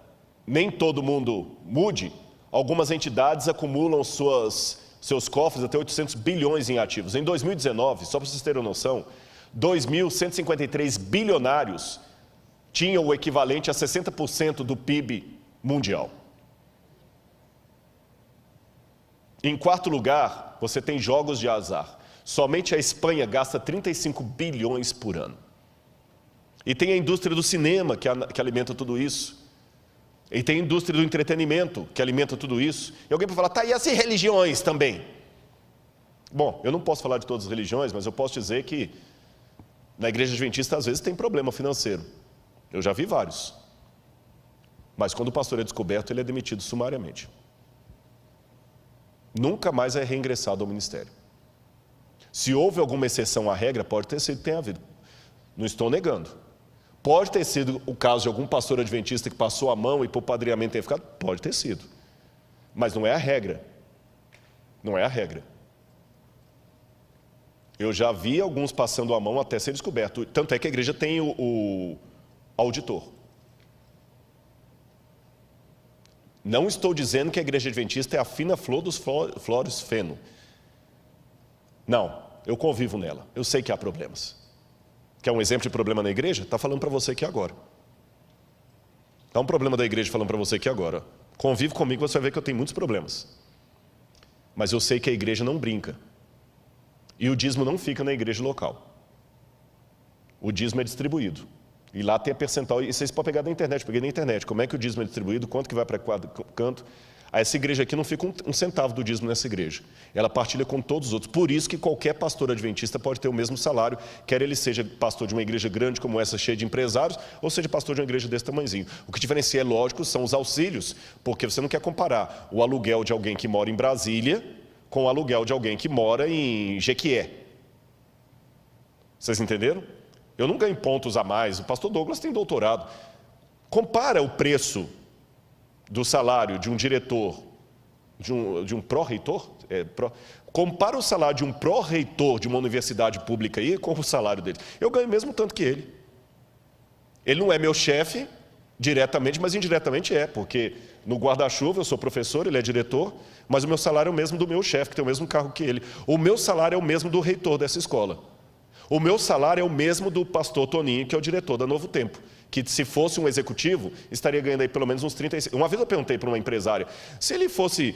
nem todo mundo mude, algumas entidades acumulam seus cofres até 800 bilhões em ativos. Em 2019, só para vocês terem noção, 2.153 bilionários tinham o equivalente a 60% do PIB mundial. Em quarto lugar, você tem jogos de azar. Somente a Espanha gasta 35 bilhões por ano. E tem a indústria do cinema que alimenta tudo isso. E tem a indústria do entretenimento que alimenta tudo isso. E alguém pode falar, tá, e as religiões também? Bom, eu não posso falar de todas as religiões, mas eu posso dizer que na igreja adventista às vezes tem problema financeiro. Eu já vi vários. Mas quando o pastor é descoberto, ele é demitido sumariamente. Nunca mais é reingressado ao ministério. Se houve alguma exceção à regra, pode ter sido, tem havido. Não estou negando. Pode ter sido o caso de algum pastor adventista que passou a mão e por padrinhamento tem ficado? Pode ter sido. Mas não é a regra. Não é a regra. Eu já vi alguns passando a mão até ser descoberto. Tanto é que a igreja tem o auditor. Não estou dizendo que a igreja adventista é a fina flor dos flores feno. Não, eu convivo nela, eu sei que há problemas. Quer um exemplo de problema na igreja? Está falando para você aqui agora. Está um problema da igreja falando para você aqui agora. Convive comigo, você vai ver que eu tenho muitos problemas. Mas eu sei que a igreja não brinca. E o dízimo não fica na igreja local. O dízimo é distribuído. E lá tem a percentual, e vocês podem pegar da internet, peguei na internet, como é que o dízimo é distribuído, quanto que vai para cada canto. Essa igreja aqui não fica um centavo do dízimo nessa igreja. Ela partilha com todos os outros. Por isso que qualquer pastor adventista pode ter o mesmo salário, quer ele seja pastor de uma igreja grande como essa, cheia de empresários, ou seja pastor de uma igreja desse tamanhozinho. O que diferencia, é lógico, são os auxílios, porque você não quer comparar o aluguel de alguém que mora em Brasília com o aluguel de alguém que mora em Jequié. Vocês entenderam? Eu não ganho pontos a mais, o pastor Douglas tem doutorado. Compara o preço do salário de um diretor, de um pró-reitor, compara o salário de um pró-reitor de uma universidade pública aí com o salário dele. Eu ganho mesmo tanto que ele. Ele não é meu chefe diretamente, mas indiretamente é, porque no guarda-chuva eu sou professor, ele é diretor, mas o meu salário é o mesmo do meu chefe, que tem o mesmo cargo que ele. O meu salário é o mesmo do reitor dessa escola. O meu salário é o mesmo do pastor Toninho, que é o diretor da Novo Tempo, que se fosse um executivo, estaria ganhando aí pelo menos uns 35. Uma vez eu perguntei para uma empresária, se ele fosse...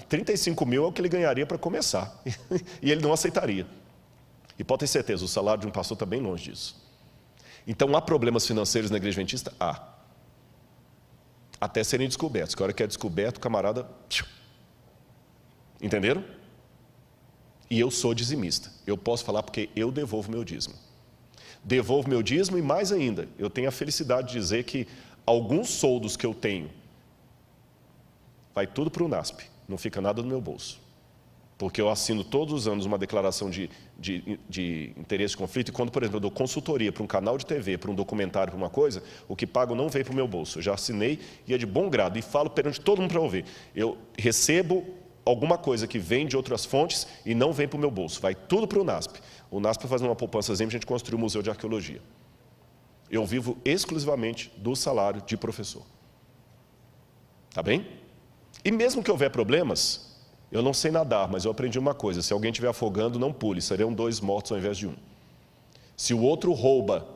35 mil é o que ele ganharia para começar. E ele não aceitaria. E pode ter certeza, o salário de um pastor está bem longe disso. Então, há problemas financeiros na igreja adventista? Há. Até serem descobertos. Que a hora que é descoberto, o camarada... Entenderam? E eu sou dizimista. Eu posso falar porque eu devolvo meu dízimo. Devolvo meu dízimo e mais ainda, eu tenho a felicidade de dizer que alguns soldos que eu tenho, vai tudo para o NASP, não fica nada no meu bolso. Porque eu assino todos os anos uma declaração de interesse de conflito, e quando, por exemplo, eu dou consultoria para um canal de TV, para um documentário, para uma coisa, o que pago não vem para o meu bolso. Eu já assinei e é de bom grado, e falo perante todo mundo para ouvir. Eu recebo alguma coisa que vem de outras fontes e não vem para o meu bolso, vai tudo para o NASP. O NASP faz uma poupançazinha, a gente construiu o Museu de Arqueologia. Eu vivo exclusivamente do salário de professor. Tá bem? E mesmo que houver problemas, eu não sei nadar, mas eu aprendi uma coisa, se alguém estiver afogando, não pule, serão 2 mortos ao invés de 1. Se o outro rouba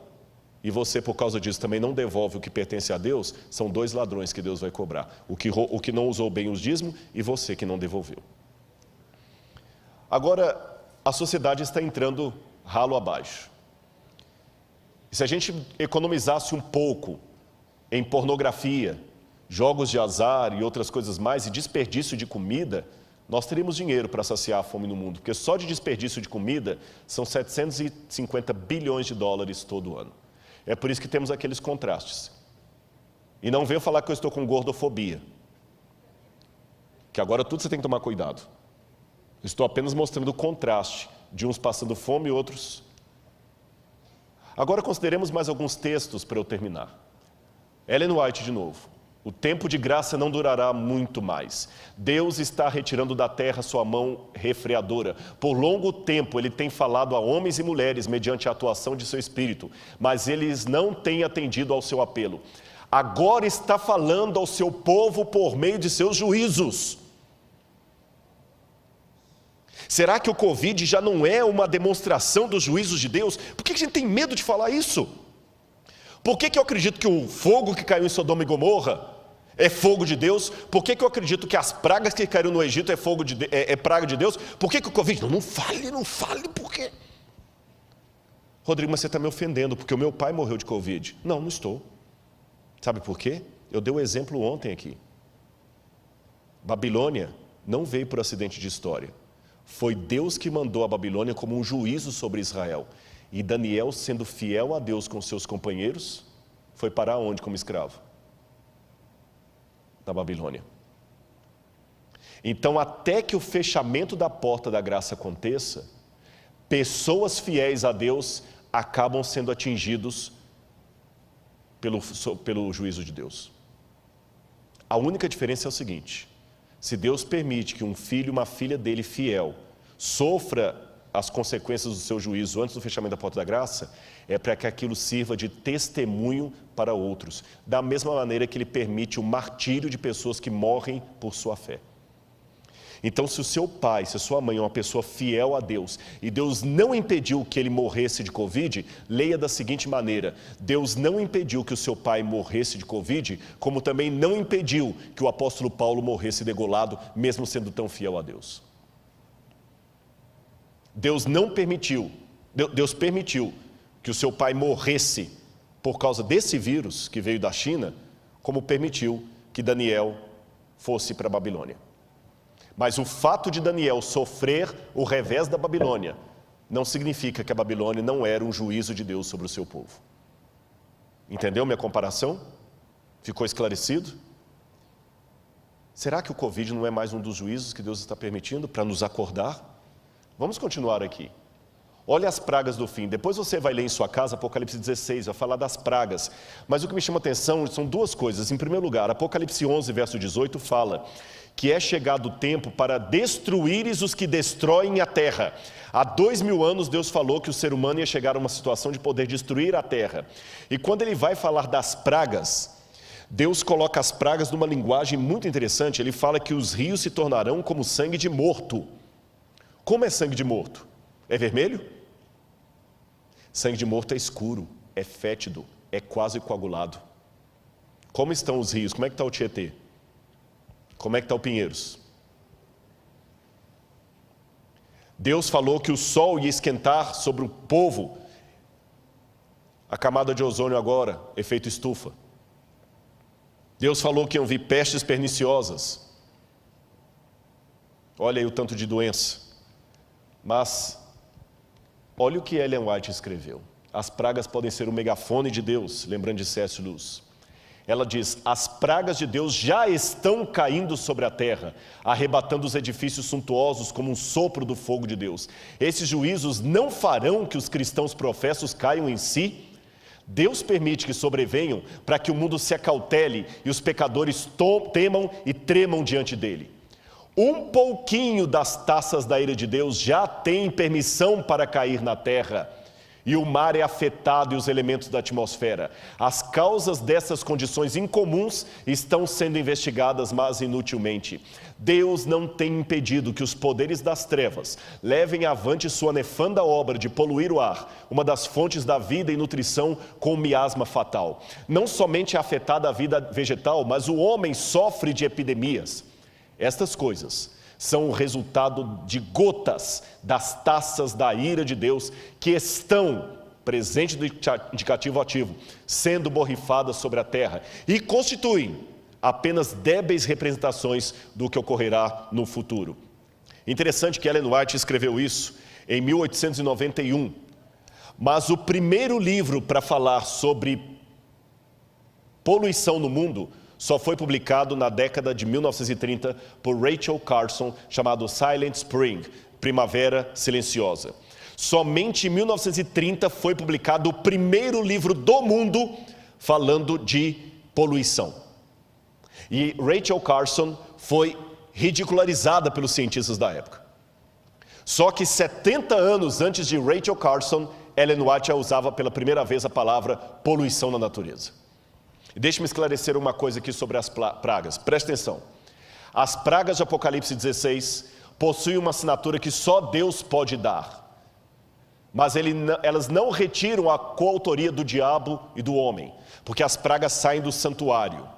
e você, por causa disso, também não devolve o que pertence a Deus, são 2 ladrões que Deus vai cobrar. O que não usou bem os dízimos e você que não devolveu. Agora, a sociedade está entrando ralo abaixo. E se a gente economizasse um pouco em pornografia, jogos de azar e outras coisas mais, e desperdício de comida, nós teríamos dinheiro para saciar a fome no mundo, porque só de desperdício de comida são 750 bilhões de dólares todo ano. É por isso que temos aqueles contrastes. E não venho falar que eu estou com gordofobia, que agora tudo você tem que tomar cuidado. Estou apenas mostrando o contraste de uns passando fome e outros. Agora consideremos mais alguns textos para eu terminar. Ellen White de novo. O tempo de graça não durará muito mais. Deus está retirando da terra sua mão refreadora. Por longo tempo Ele tem falado a homens e mulheres mediante a atuação de seu Espírito, mas eles não têm atendido ao seu apelo. Agora está falando ao seu povo por meio de seus juízos. Será que o Covid já não é uma demonstração dos juízos de Deus? Por que a gente tem medo de falar isso? Por que eu acredito que o fogo que caiu em Sodoma e Gomorra é fogo de Deus? Por que eu acredito que as pragas que caíram no Egito é praga de Deus? Por que o Covid? Não fale, por quê? Rodrigo, mas você está me ofendendo, porque o meu pai morreu de Covid. Não estou. Sabe por quê? Eu dei o exemplo ontem aqui. Babilônia não veio por acidente de história. Foi Deus que mandou a Babilônia como um juízo sobre Israel. E Daniel, sendo fiel a Deus com seus companheiros, foi parar onde como escravo? Na Babilônia. Então, até que o fechamento da porta da graça aconteça, pessoas fiéis a Deus acabam sendo atingidos pelo juízo de Deus. A única diferença é o seguinte: se Deus permite que um filho e uma filha dele fiel sofra as consequências do seu juízo antes do fechamento da porta da graça, é para que aquilo sirva de testemunho para outros, da mesma maneira que Ele permite o martírio de pessoas que morrem por sua fé. Então, se o seu pai, se a sua mãe é uma pessoa fiel a Deus, e Deus não impediu que ele morresse de Covid, leia da seguinte maneira: Deus não impediu que o seu pai morresse de Covid, como também não impediu que o apóstolo Paulo morresse degolado, mesmo sendo tão fiel a Deus. Deus permitiu que o seu pai morresse por causa desse vírus que veio da China, como permitiu que Daniel fosse para a Babilônia. Mas o fato de Daniel sofrer o revés da Babilônia não significa que a Babilônia não era um juízo de Deus sobre o seu povo. Entendeu minha comparação? Ficou esclarecido? Será que o Covid não é mais um dos juízos que Deus está permitindo para nos acordar? Vamos continuar aqui. Olha as pragas do fim. Depois você vai ler em sua casa Apocalipse 16, vai falar das pragas. Mas o que me chama a atenção são duas coisas. Em primeiro lugar, Apocalipse 11, verso 18, fala que é chegado o tempo para destruíres os que destroem a terra. Há 2000 anos Deus falou que o ser humano ia chegar a uma situação de poder destruir a terra. E quando ele vai falar das pragas, Deus coloca as pragas numa linguagem muito interessante. Ele fala que os rios se tornarão como sangue de morto. Como é sangue de morto? É vermelho? Sangue de morto é escuro, é fétido, é quase coagulado. Como estão os rios? Como é que está o Tietê? Como é que está o Pinheiros? Deus falou que o sol ia esquentar sobre o povo. A camada de ozônio agora, efeito estufa. Deus falou que iam vir pestes perniciosas. Olha aí o tanto de doença. Mas, olha o que Ellen White escreveu. As pragas podem ser o megafone de Deus, lembrando de C.S. Lewis. Ela diz, as pragas de Deus já estão caindo sobre a terra, arrebatando os edifícios suntuosos como um sopro do fogo de Deus. Esses juízos não farão que os cristãos professos caiam em si. Deus permite que sobrevenham para que o mundo se acautele e os pecadores temam e tremam diante dele. Um pouquinho das taças da ira de Deus já tem permissão para cair na terra. E o mar é afetado e os elementos da atmosfera. As causas dessas condições incomuns estão sendo investigadas, mas inutilmente. Deus não tem impedido que os poderes das trevas levem avante sua nefanda obra de poluir o ar, uma das fontes da vida e nutrição com um miasma fatal. Não somente é afetada a vida vegetal, mas o homem sofre de epidemias. Estas coisas são o resultado de gotas das taças da ira de Deus que estão, presente do indicativo ativo, sendo borrifadas sobre a terra e constituem apenas débeis representações do que ocorrerá no futuro. Interessante que Ellen White escreveu isso em 1891, mas o primeiro livro para falar sobre poluição no mundo só foi publicado na década de 1930 por Rachel Carson, chamado Silent Spring, Primavera Silenciosa. Somente em 1930 foi publicado o primeiro livro do mundo falando de poluição. E Rachel Carson foi ridicularizada pelos cientistas da época. Só que 70 anos antes de Rachel Carson, Ellen White usava pela primeira vez a palavra poluição na natureza. Deixe-me esclarecer uma coisa aqui sobre as pragas. Preste atenção. As pragas de Apocalipse 16 possuem uma assinatura que só Deus pode dar. Mas elas não retiram a coautoria do diabo e do homem, porque as pragas saem do santuário.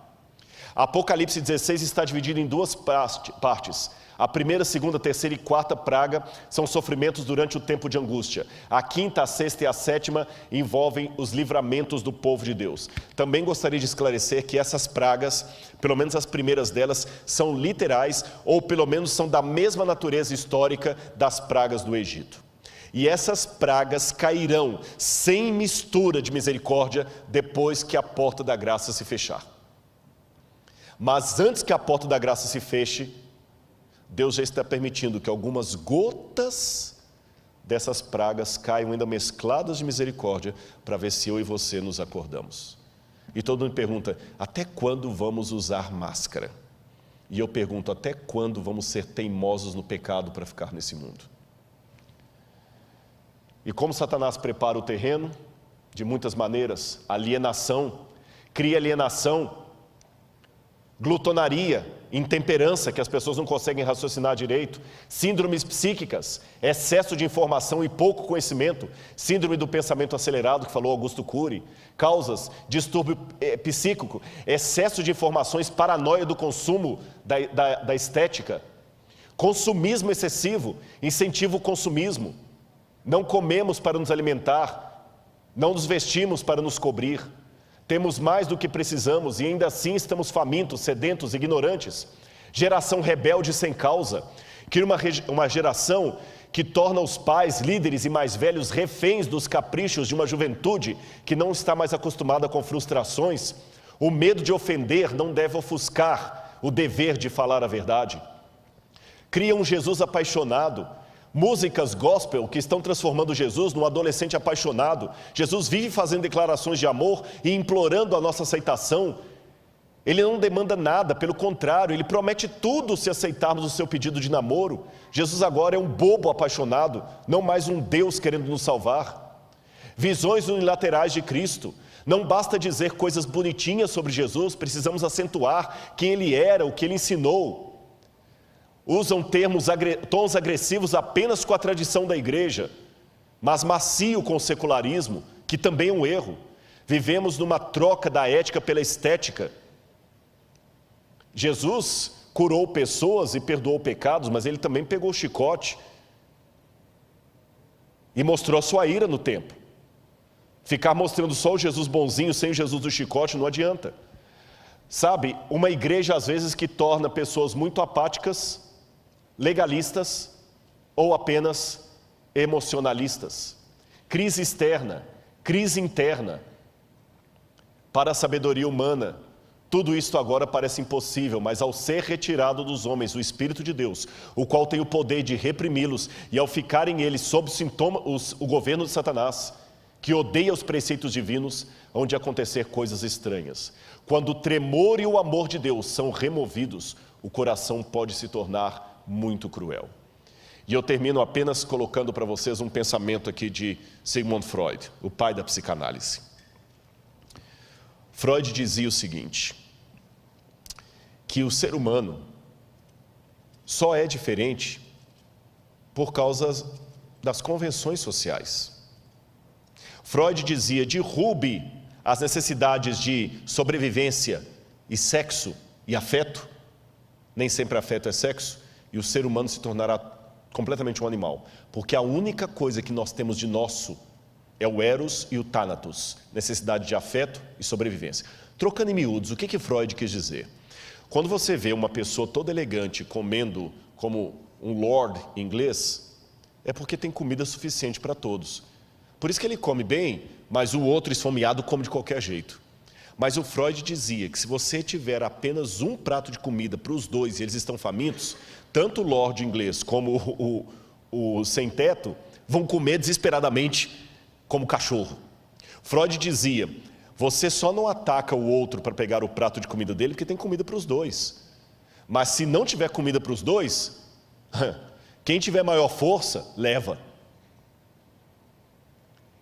Apocalipse 16 está dividido em duas partes. A primeira, segunda, terceira e quarta praga são sofrimentos durante o tempo de angústia. A quinta, a sexta e a sétima envolvem os livramentos do povo de Deus. Também gostaria de esclarecer que essas pragas, pelo menos as primeiras delas, são literais ou pelo menos são da mesma natureza histórica das pragas do Egito. E essas pragas cairão sem mistura de misericórdia depois que a porta da graça se fechar. Mas antes que a porta da graça se feche, Deus já está permitindo que algumas gotas dessas pragas caiam ainda mescladas de misericórdia, para ver se eu e você nos acordamos. E todo mundo pergunta, até quando vamos usar máscara? E eu pergunto, até quando vamos ser teimosos no pecado para ficar nesse mundo? E como Satanás prepara o terreno? De muitas maneiras, alienação, cria alienação, glutonaria, intemperança, que as pessoas não conseguem raciocinar direito, síndromes psíquicas, excesso de informação e pouco conhecimento, síndrome do pensamento acelerado, que falou Augusto Cury, causas, distúrbio psíquico, excesso de informações, paranoia do consumo da estética, consumismo excessivo, incentivo ao consumismo, Não comemos para nos alimentar, não nos vestimos para nos cobrir. Temos mais do que precisamos e ainda assim estamos famintos, sedentos, ignorantes. Geração rebelde sem causa. Cria uma geração que torna os pais, líderes e mais velhos reféns dos caprichos de uma juventude que não está mais acostumada com frustrações. O medo de ofender não deve ofuscar o dever de falar a verdade. Cria um Jesus apaixonado. Músicas gospel que estão transformando Jesus num adolescente apaixonado. Jesus vive fazendo declarações de amor e implorando a nossa aceitação. Ele não demanda nada, pelo contrário, ele promete tudo se aceitarmos o seu pedido de namoro. Jesus agora é um bobo apaixonado, não mais um Deus querendo nos salvar. Visões unilaterais de Cristo. Não basta dizer coisas bonitinhas sobre Jesus, precisamos acentuar quem ele era, o que ele ensinou. Usam tons agressivos apenas com a tradição da igreja, mas macio com o secularismo, que também é um erro. Vivemos numa troca da ética pela estética. Jesus curou pessoas e perdoou pecados, mas ele também pegou o chicote e mostrou a sua ira no templo. Ficar mostrando só o Jesus bonzinho sem o Jesus do chicote não adianta. Sabe, uma igreja às vezes que torna pessoas muito apáticas, legalistas ou apenas emocionalistas. Crise externa, crise interna. Para a sabedoria humana, tudo isto agora parece impossível, mas ao ser retirado dos homens o Espírito de Deus, o qual tem o poder de reprimi-los, e ao ficarem eles sob o governo de Satanás, que odeia os preceitos divinos, hão de acontecer coisas estranhas. Quando o tremor e o amor de Deus são removidos, o coração pode se tornar muito cruel. E eu termino apenas colocando para vocês um pensamento aqui de Sigmund Freud, o pai da psicanálise. Freud dizia o seguinte, que o ser humano só é diferente por causa das convenções sociais. Freud dizia, derrube as necessidades de sobrevivência e sexo e afeto, nem sempre afeto é sexo, e o ser humano se tornará completamente um animal, porque a única coisa que nós temos de nosso é o eros e o thanatos, necessidade de afeto e sobrevivência. Trocando em miúdos, o que Freud quis dizer? Quando você vê uma pessoa toda elegante comendo como um lord inglês, é porque tem comida suficiente para todos. Por isso que ele come bem, mas o outro esfomeado come de qualquer jeito. Mas o Freud dizia que se você tiver apenas um prato de comida para os dois e eles estão famintos, tanto o lord inglês como o sem-teto vão comer desesperadamente como cachorro. Freud dizia, você só não ataca o outro para pegar o prato de comida dele porque tem comida para os dois. Mas se não tiver comida para os dois, quem tiver maior força, leva.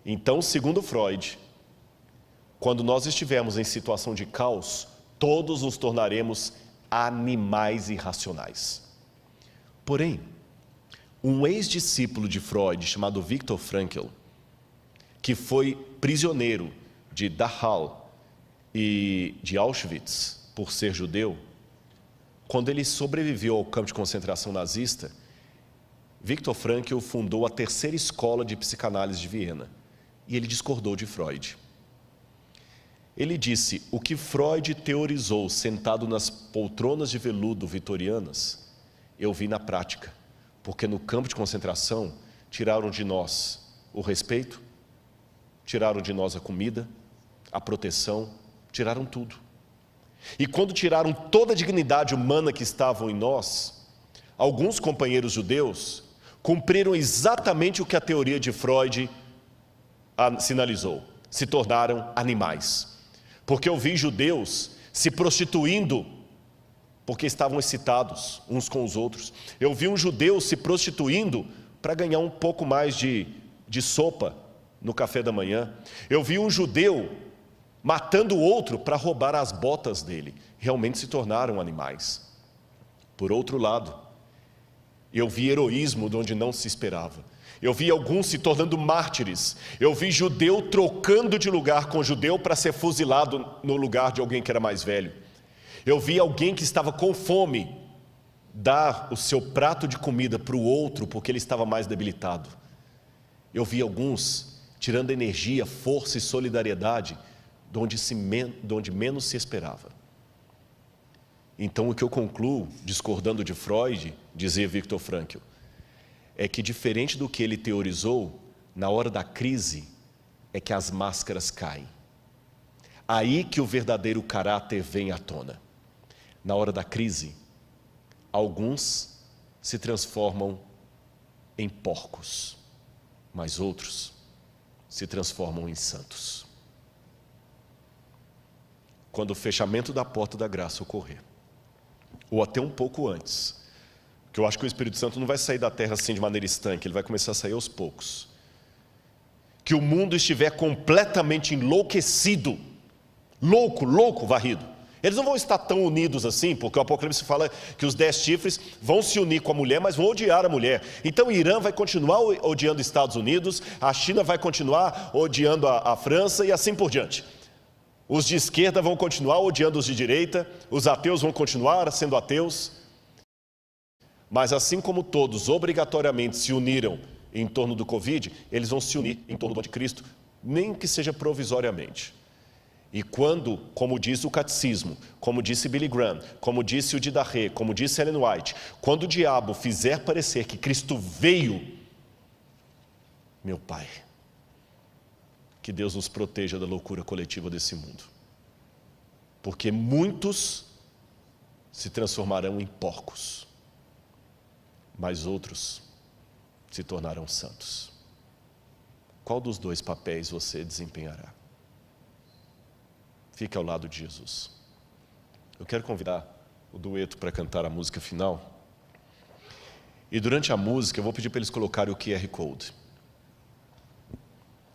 Então, segundo Freud, quando nós estivermos em situação de caos, todos nos tornaremos animais irracionais. Porém, um ex-discípulo de Freud, chamado Viktor Frankl, que foi prisioneiro de Dachau e de Auschwitz por ser judeu, quando ele sobreviveu ao campo de concentração nazista, Viktor Frankl fundou a terceira escola de psicanálise de Viena, e ele discordou de Freud. Ele disse, o que Freud teorizou sentado nas poltronas de veludo vitorianas, eu vi na prática, porque no campo de concentração tiraram de nós o respeito, tiraram de nós a comida, a proteção, tiraram tudo. E quando tiraram toda a dignidade humana que estavam em nós, alguns companheiros judeus cumpriram exatamente o que a teoria de Freud sinalizou, se tornaram animais. Porque eu vi judeus se prostituindo porque estavam excitados uns com os outros. Eu vi um judeu se prostituindo para ganhar um pouco mais de sopa no café da manhã. Eu vi um judeu matando o outro para roubar as botas dele. Realmente se tornaram animais. Por outro lado, eu vi heroísmo de onde não se esperava. Eu vi alguns se tornando mártires. Eu vi judeu trocando de lugar com judeu para ser fuzilado no lugar de alguém que era mais velho. Eu vi alguém que estava com fome dar o seu prato de comida para o outro porque ele estava mais debilitado. Eu vi alguns tirando energia, força e solidariedade de onde menos se esperava. Então, o que eu concluo, discordando de Freud, dizia Viktor Frankl, é que diferente do que ele teorizou, na hora da crise, é que as máscaras caem. Aí que o verdadeiro caráter vem à tona. Na hora da crise, alguns se transformam em porcos, mas outros se transformam em santos. Quando o fechamento da porta da graça ocorrer, ou até um pouco antes, porque eu acho que o Espírito Santo não vai sair da terra assim de maneira estanque, ele vai começar a sair aos poucos. Que o mundo estiver completamente enlouquecido, louco, varrido. Eles não vão estar tão unidos assim, porque o Apocalipse fala que os 10 chifres vão se unir com a mulher, mas vão odiar a mulher. Então o Irã vai continuar odiando os Estados Unidos, a China vai continuar odiando a França e assim por diante. Os de esquerda vão continuar odiando os de direita, os ateus vão continuar sendo ateus. Mas assim como todos obrigatoriamente se uniram em torno do Covid, eles vão se unir em torno do anticristo, nem que seja provisoriamente. E quando, como diz o catecismo, como disse Billy Graham, como disse o Didarré, como disse Ellen White, quando o diabo fizer parecer que Cristo veio, meu Pai, que Deus nos proteja da loucura coletiva desse mundo. Porque muitos se transformarão em porcos, mas outros se tornarão santos. Qual dos dois papéis você desempenhará? Fique ao lado de Jesus. Eu quero convidar o dueto para cantar a música final. E durante a música eu vou pedir para eles colocarem o QR Code.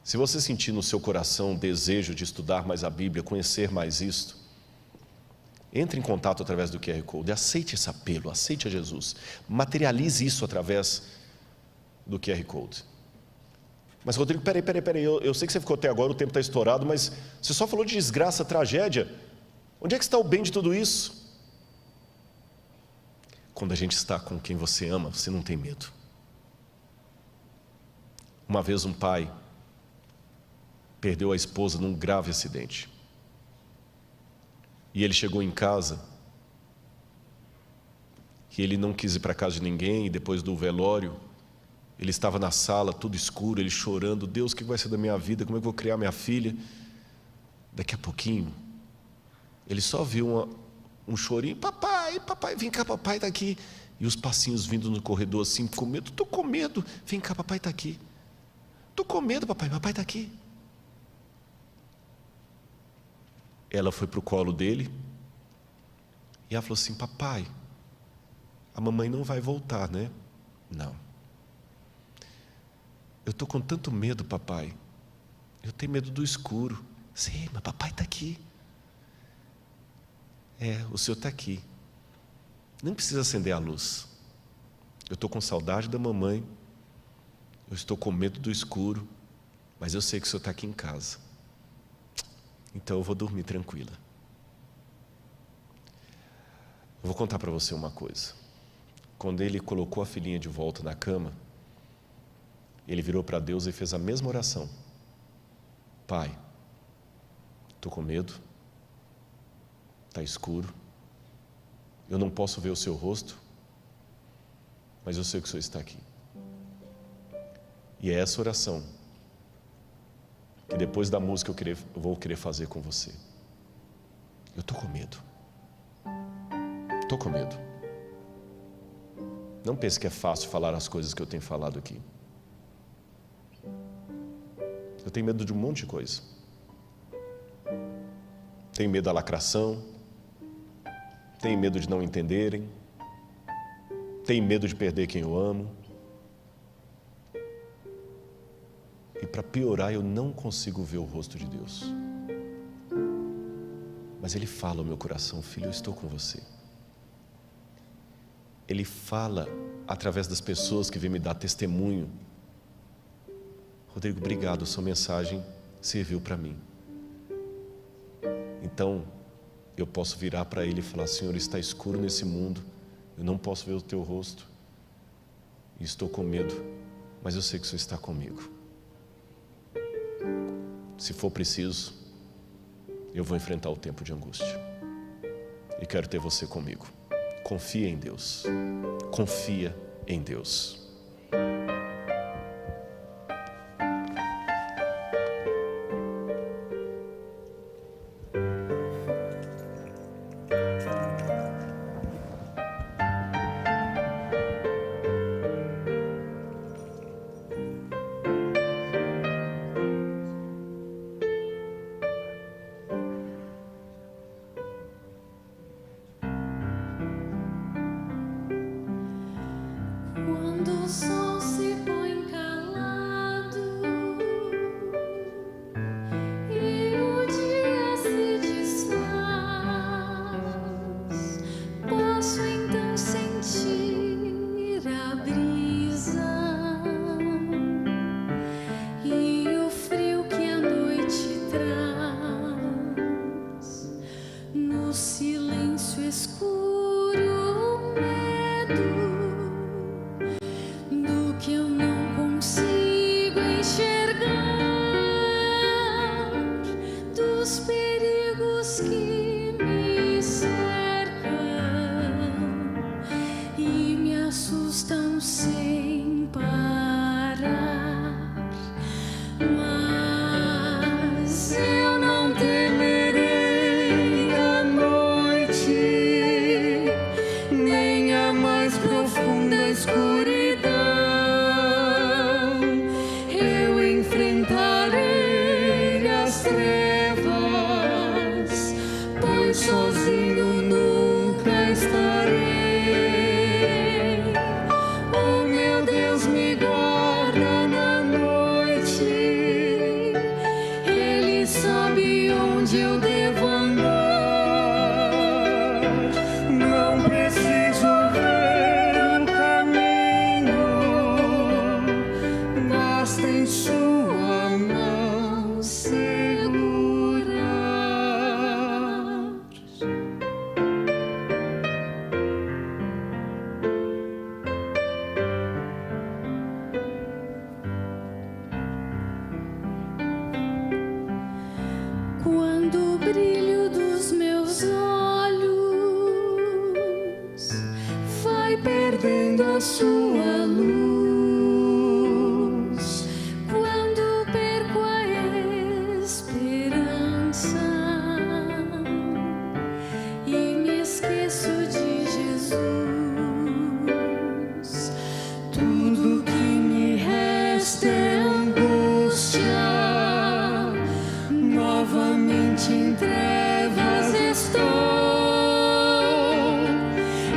Se você sentir no seu coração o desejo de estudar mais a Bíblia, conhecer mais isto, entre em contato através do QR Code, aceite esse apelo, aceite a Jesus, materialize isso através do QR Code. Mas Rodrigo, peraí, eu sei que você ficou até agora, o tempo está estourado, mas você só falou de desgraça, tragédia, onde é que está o bem de tudo isso? Quando a gente está com quem você ama, você não tem medo. Uma vez um pai perdeu a esposa num grave acidente. E ele chegou em casa, e ele não quis ir para casa de ninguém, e depois do velório, ele estava na sala, tudo escuro, ele chorando, Deus, o que vai ser da minha vida, como é que eu vou criar minha filha? Daqui a pouquinho, ele só viu um chorinho, papai, vem cá, papai está aqui. E os passinhos vindo no corredor assim, com medo, estou com medo, vem cá, papai está aqui. Estou com medo, papai está aqui. Ela foi para o colo dele, e ela falou assim, papai, a mamãe não vai voltar, né? Não. Eu estou com tanto medo, papai. Eu tenho medo do escuro. Sim, mas papai está aqui. O senhor está aqui. Não precisa acender a luz. Eu estou com saudade da mamãe. Eu estou com medo do escuro. Mas eu sei que o senhor está aqui em casa. Então eu vou dormir tranquila. Eu vou contar para você uma coisa. Quando ele colocou a filhinha de volta na cama, ele virou para Deus e fez a mesma oração. Pai, estou com medo, está escuro, eu não posso ver o seu rosto, mas eu sei que o Senhor está aqui. E é essa oração que depois da música eu vou querer fazer com você. Eu estou com medo. Estou com medo. Não pense que é fácil falar as coisas que eu tenho falado aqui. Eu tenho medo de um monte de coisa. Tenho medo da lacração. Tenho medo de não entenderem. Tenho medo de perder quem eu amo. E para piorar, eu não consigo ver o rosto de Deus. Mas Ele fala ao meu coração, filho, eu estou com você. Ele fala através das pessoas que vêm me dar testemunho. Rodrigo, obrigado, sua mensagem serviu para mim. Então, eu posso virar para Ele e falar, Senhor, está escuro nesse mundo, eu não posso ver o Teu rosto, e estou com medo, mas eu sei que o Senhor está comigo. Se for preciso, eu vou enfrentar o tempo de angústia. E quero ter você comigo. Confia em Deus. Confia em Deus. Quando o sol se põe calado e o dia se desfaz, posso então sentir a brisa e o frio que a noite traz. No silêncio escuro, o medo do que eu não consigo enxergar, dos perigos que me cercam e me assustam sem parar. Mas eu não temerei a noite, nem a mais profunda escuridão. Eu enfrentarei as trevas, pois sozinho nunca estarei. O meu Deus me guarda na noite, Ele sabe onde eu devo andar. Não preciso ver o caminho, basta em sua mão segurar. Quando o brilho dos meus olhos vai perdendo a sua luz, quando perco a esperança e me esqueço de Jesus, tudo que me resta é angústia. Novamente em trevas estou.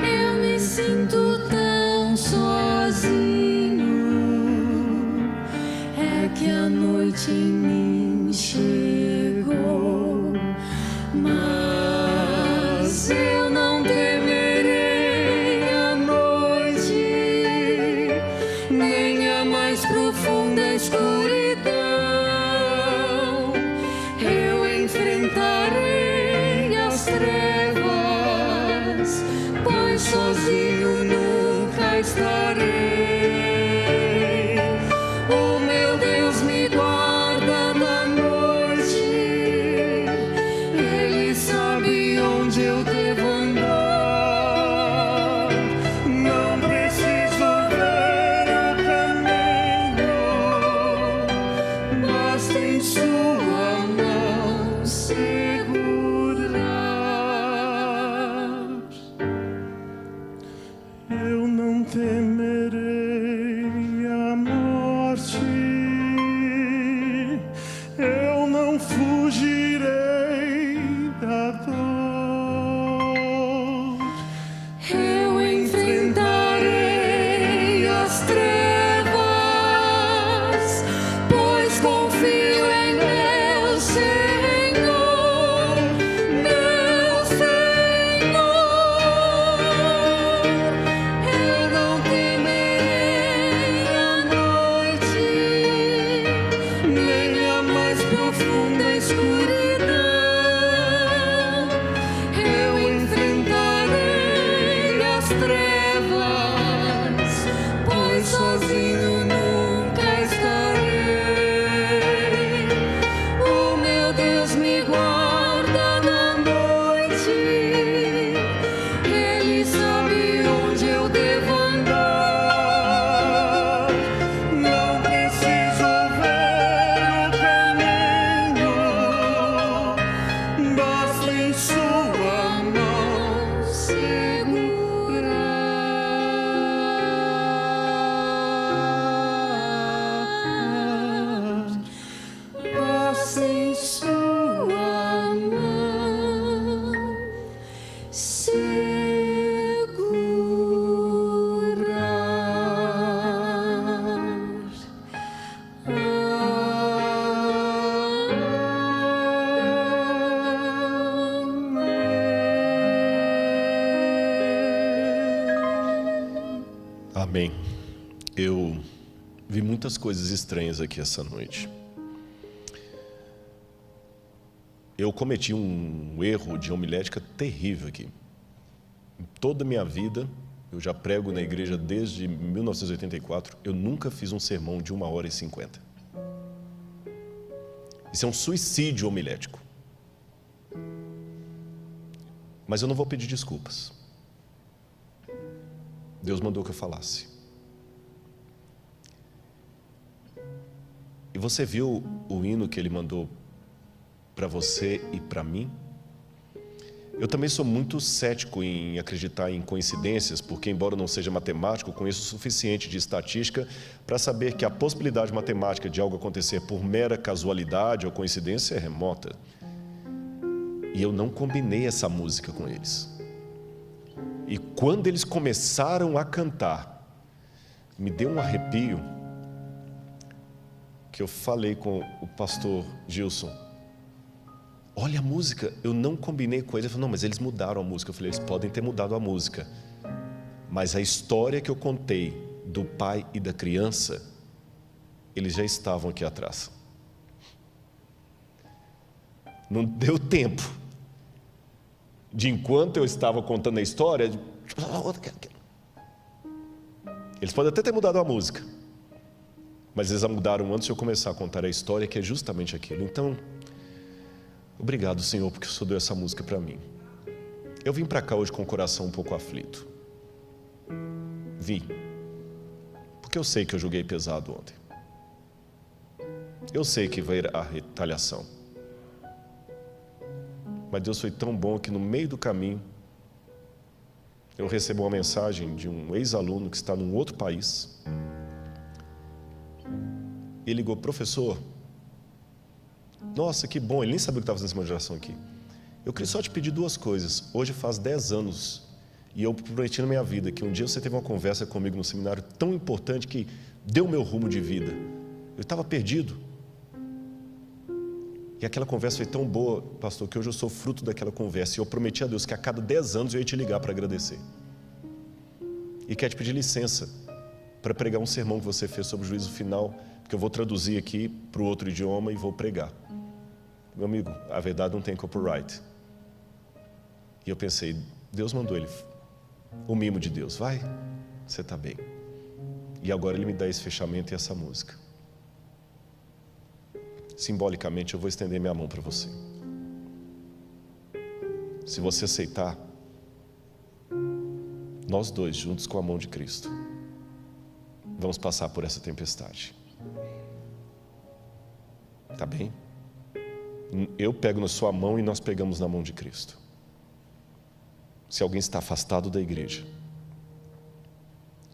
Eu me sinto tão sozinho. É que a noite em mim chegou. Mas eu não temerei a noite, nem a mais profunda escuridão. Eu enfrentarei as trevas, pois sozinho nunca estarei. O meu Deus me guarda na noite, Ele sabe onde eu devo andar. Não preciso ver o caminho, basta em sua mão segurar. Eu não temerei a morte, eu não fugirei da dor. Passa em sua mão, Amém. Eu vi muitas coisas estranhas aqui essa noite. Eu cometi um erro de homilética terrível aqui. Em toda a minha vida, eu já prego na igreja desde 1984, eu nunca fiz um sermão de 1h50. Isso é um suicídio homilético. Mas eu não vou pedir desculpas. Deus mandou que eu falasse. E você viu o hino que Ele mandou para você e para mim? Eu também sou muito cético em acreditar em coincidências, porque embora eu não seja matemático, eu conheço o suficiente de estatística para saber que a possibilidade matemática de algo acontecer por mera casualidade ou coincidência é remota. E eu não combinei essa música com eles. E quando eles começaram a cantar, me deu um arrepio, que eu falei com o pastor Gilson: olha a música, eu não combinei com eles. Ele falou: não, mas eles mudaram a música. Eu falei: eles podem ter mudado a música, mas a história que eu contei do pai e da criança, eles já estavam aqui atrás. Não deu tempo de, enquanto eu estava contando a história, eles podem até ter mudado a música, mas eles a mudaram antes de eu começar a contar a história, que é justamente aquilo. Então, obrigado, Senhor, porque o Senhor deu essa música para mim. Eu vim para cá hoje com o coração um pouco aflito. Vim, porque eu sei que eu julguei pesado ontem. Eu sei que vai ir a retaliação. Mas Deus foi tão bom que no meio do caminho eu recebo uma mensagem de um ex-aluno que está num outro país. Ele ligou: professor, nossa, que bom, ele nem sabia que estava fazendo essa moderação aqui. Eu queria só te pedir duas coisas. Hoje faz 10 anos e eu prometi na minha vida que um dia você teve uma conversa comigo no seminário tão importante que deu meu rumo de vida. Eu estava perdido. E aquela conversa foi tão boa, pastor, que hoje eu sou fruto daquela conversa. E eu prometi a Deus que a cada 10 anos eu ia te ligar para agradecer. E quero te pedir licença para pregar um sermão que você fez sobre o juízo final, porque eu vou traduzir aqui para o outro idioma e vou pregar. Meu amigo, a verdade não tem copyright. E eu pensei: Deus mandou ele, o mimo de Deus, vai, você está bem. E agora Ele me dá esse fechamento e essa música. Simbolicamente eu vou estender minha mão para você. Se você aceitar, nós dois, juntos com a mão de Cristo, vamos passar por essa tempestade. Tá bem? Eu pego na sua mão e nós pegamos na mão de Cristo. Se alguém está afastado da igreja,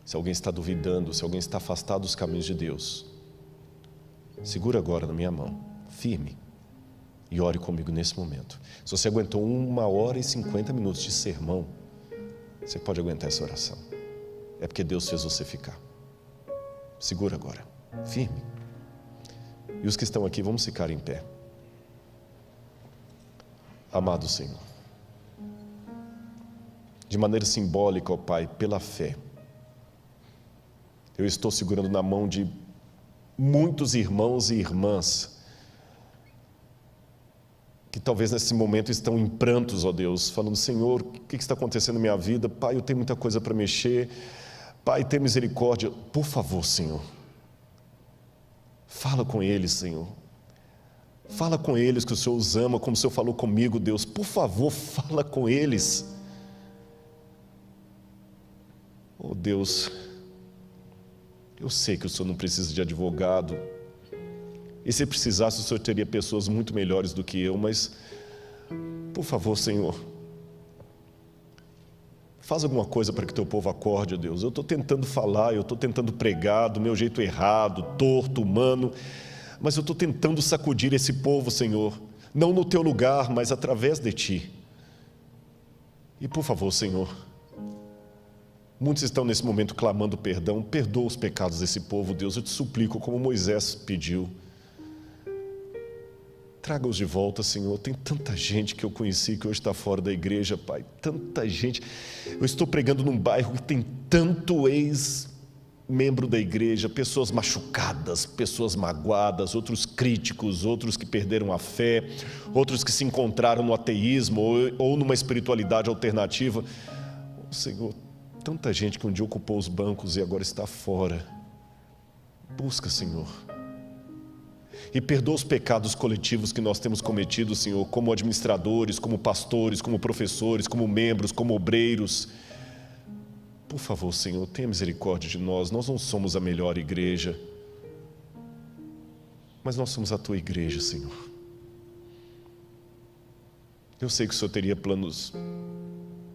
se alguém está duvidando, se alguém está afastado dos caminhos de Deus, segura agora na minha mão, firme, e ore comigo nesse momento. Se você aguentou 1h50 de sermão, você pode aguentar essa oração. É porque Deus fez você ficar. Segura agora, firme. E os que estão aqui, vamos ficar em pé. Amado Senhor, de maneira simbólica, ó Pai, pela fé, eu estou segurando na mão de muitos irmãos e irmãs que talvez nesse momento estão em prantos, ó Deus, falando: Senhor, o que está acontecendo na minha vida? Pai, eu tenho muita coisa para mexer. Pai, tem misericórdia. Por favor, Senhor, fala com eles, Senhor. Fala com eles que o Senhor os ama, como o Senhor falou comigo, Deus. Por favor, fala com eles. Oh Deus, eu sei que o Senhor não precisa de advogado, e se precisasse o Senhor teria pessoas muito melhores do que eu, mas por favor, Senhor, Faz alguma coisa para que teu povo acorde, ó Deus. Eu estou tentando falar, eu estou tentando pregar do meu jeito errado, torto, humano, mas eu estou tentando sacudir esse povo, Senhor, não no teu lugar, mas através de ti. E por favor, Senhor, muitos estão nesse momento clamando perdão. Perdoa os pecados desse povo, Deus, eu te suplico, como Moisés pediu. Traga-os de volta, Senhor. Tem tanta gente que eu conheci que hoje está fora da igreja, Pai. Tanta gente. Eu estou pregando num bairro que tem tanto ex-membro da igreja, pessoas machucadas, pessoas magoadas, outros críticos, outros que perderam a fé, outros que se encontraram no ateísmo ou numa espiritualidade alternativa. Oh, Senhor, tanta gente que um dia ocupou os bancos e agora está fora. Busca, Senhor. E perdoa os pecados coletivos que nós temos cometido, Senhor, como administradores, como pastores, como professores, como membros, como obreiros. Por favor, Senhor, tenha misericórdia de nós. Nós não somos a melhor igreja, mas nós somos a Tua igreja, Senhor. Eu sei que o Senhor teria planos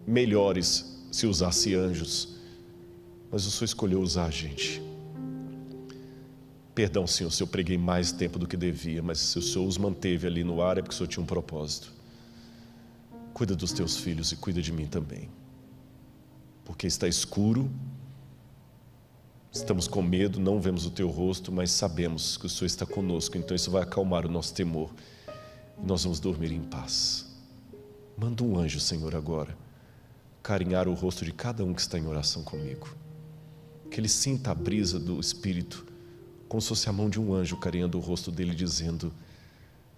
melhores se usasse anjos, mas o Senhor escolheu usar a gente. Perdão, Senhor, se eu preguei mais tempo do que devia, mas se o Senhor os manteve ali no ar é porque o Senhor tinha um propósito. Cuida dos teus filhos e cuida de mim também. Porque está escuro, estamos com medo, não vemos o teu rosto, mas sabemos que o Senhor está conosco, então isso vai acalmar o nosso temor e nós vamos dormir em paz. Manda um anjo, Senhor, agora, carinhar o rosto de cada um que está em oração comigo. Que ele sinta a brisa do Espírito, como se fosse a mão de um anjo carinhando o rosto dele, dizendo: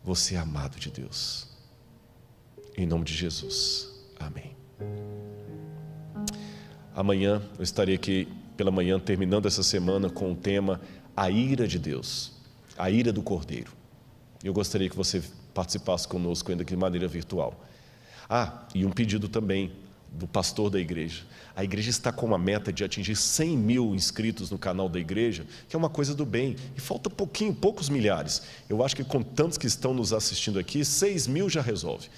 você é amado de Deus. Em nome de Jesus. Amém. Amanhã eu estarei aqui pela manhã, terminando essa semana com o tema A ira de Deus, a ira do Cordeiro. Eu gostaria que você participasse conosco ainda de maneira virtual. E um pedido também do pastor da igreja. A igreja está com uma meta de atingir 100 mil inscritos no canal da igreja, que é uma coisa do bem, e falta poucos milhares. Eu acho que com tantos que estão nos assistindo aqui, 6 mil já resolve.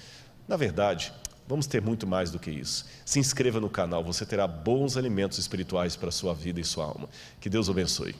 Na verdade, vamos ter muito mais do que isso. Se inscreva no canal, você terá bons alimentos espirituais para a sua vida e sua alma. Que Deus o abençoe.